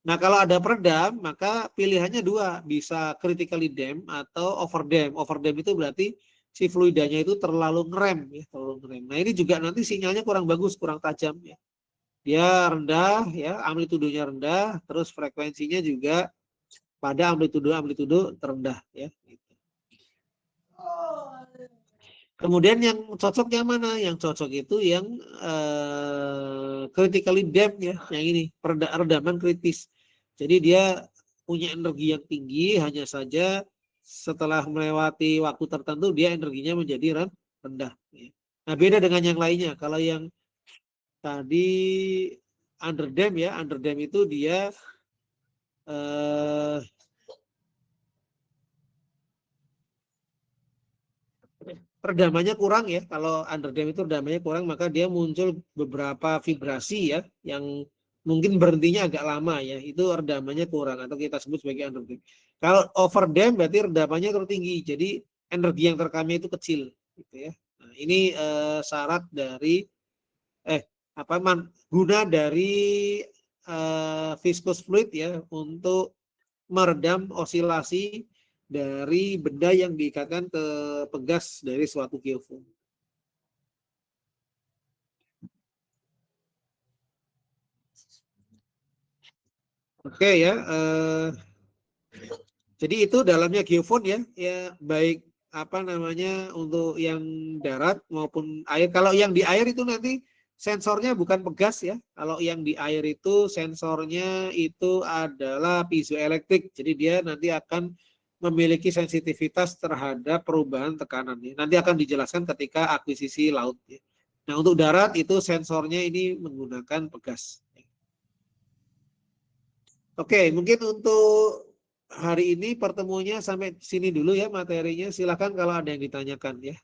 Nah, kalau ada peredam, maka pilihannya dua, bisa critically dam atau overdam. Overdam itu berarti si fluidanya itu terlalu ngerem ya, terlalu ngerem. Nah, ini juga nanti sinyalnya kurang bagus, kurang tajam ya. Dia rendah ya, amplitudonya rendah, terus frekuensinya juga pada amplitudo terendah ya. Kemudian yang cocok yang mana? Yang cocok itu yang critically damped ya, yang ini redaman kritis. Jadi dia punya energi yang tinggi, hanya saja setelah melewati waktu tertentu dia energinya menjadi rendah. Ya. Nah, beda dengan yang lainnya. Kalau yang tadi underdam ya, underdam itu dia eh, redamannya kurang ya. Kalau underdam itu redamannya kurang, maka dia muncul beberapa vibrasi ya, yang mungkin berhentinya agak lama ya. Itu redamannya kurang atau kita sebut sebagai underdam. Kalau overdam berarti redamannya terlalu tinggi. Jadi energi yang terekamnya itu kecil gitu ya. Nah, ini syarat dari guna dari viscous fluid ya, untuk meredam osilasi dari benda yang diikatkan ke pegas dari suatu geofon. Oke ya, jadi itu dalamnya geofon ya, ya baik apa namanya untuk yang darat maupun air. Kalau yang di air itu nanti sensornya bukan pegas ya. Kalau yang di air itu sensornya itu adalah piezoelektrik. Jadi dia nanti akan memiliki sensitivitas terhadap perubahan tekanan. Ya. Nanti akan dijelaskan ketika akuisisi laut. Ya. Nah, untuk darat itu sensornya ini menggunakan pegas. Oke, mungkin untuk hari ini pertemuannya sampai sini dulu ya materinya. Silakan kalau ada yang ditanyakan ya.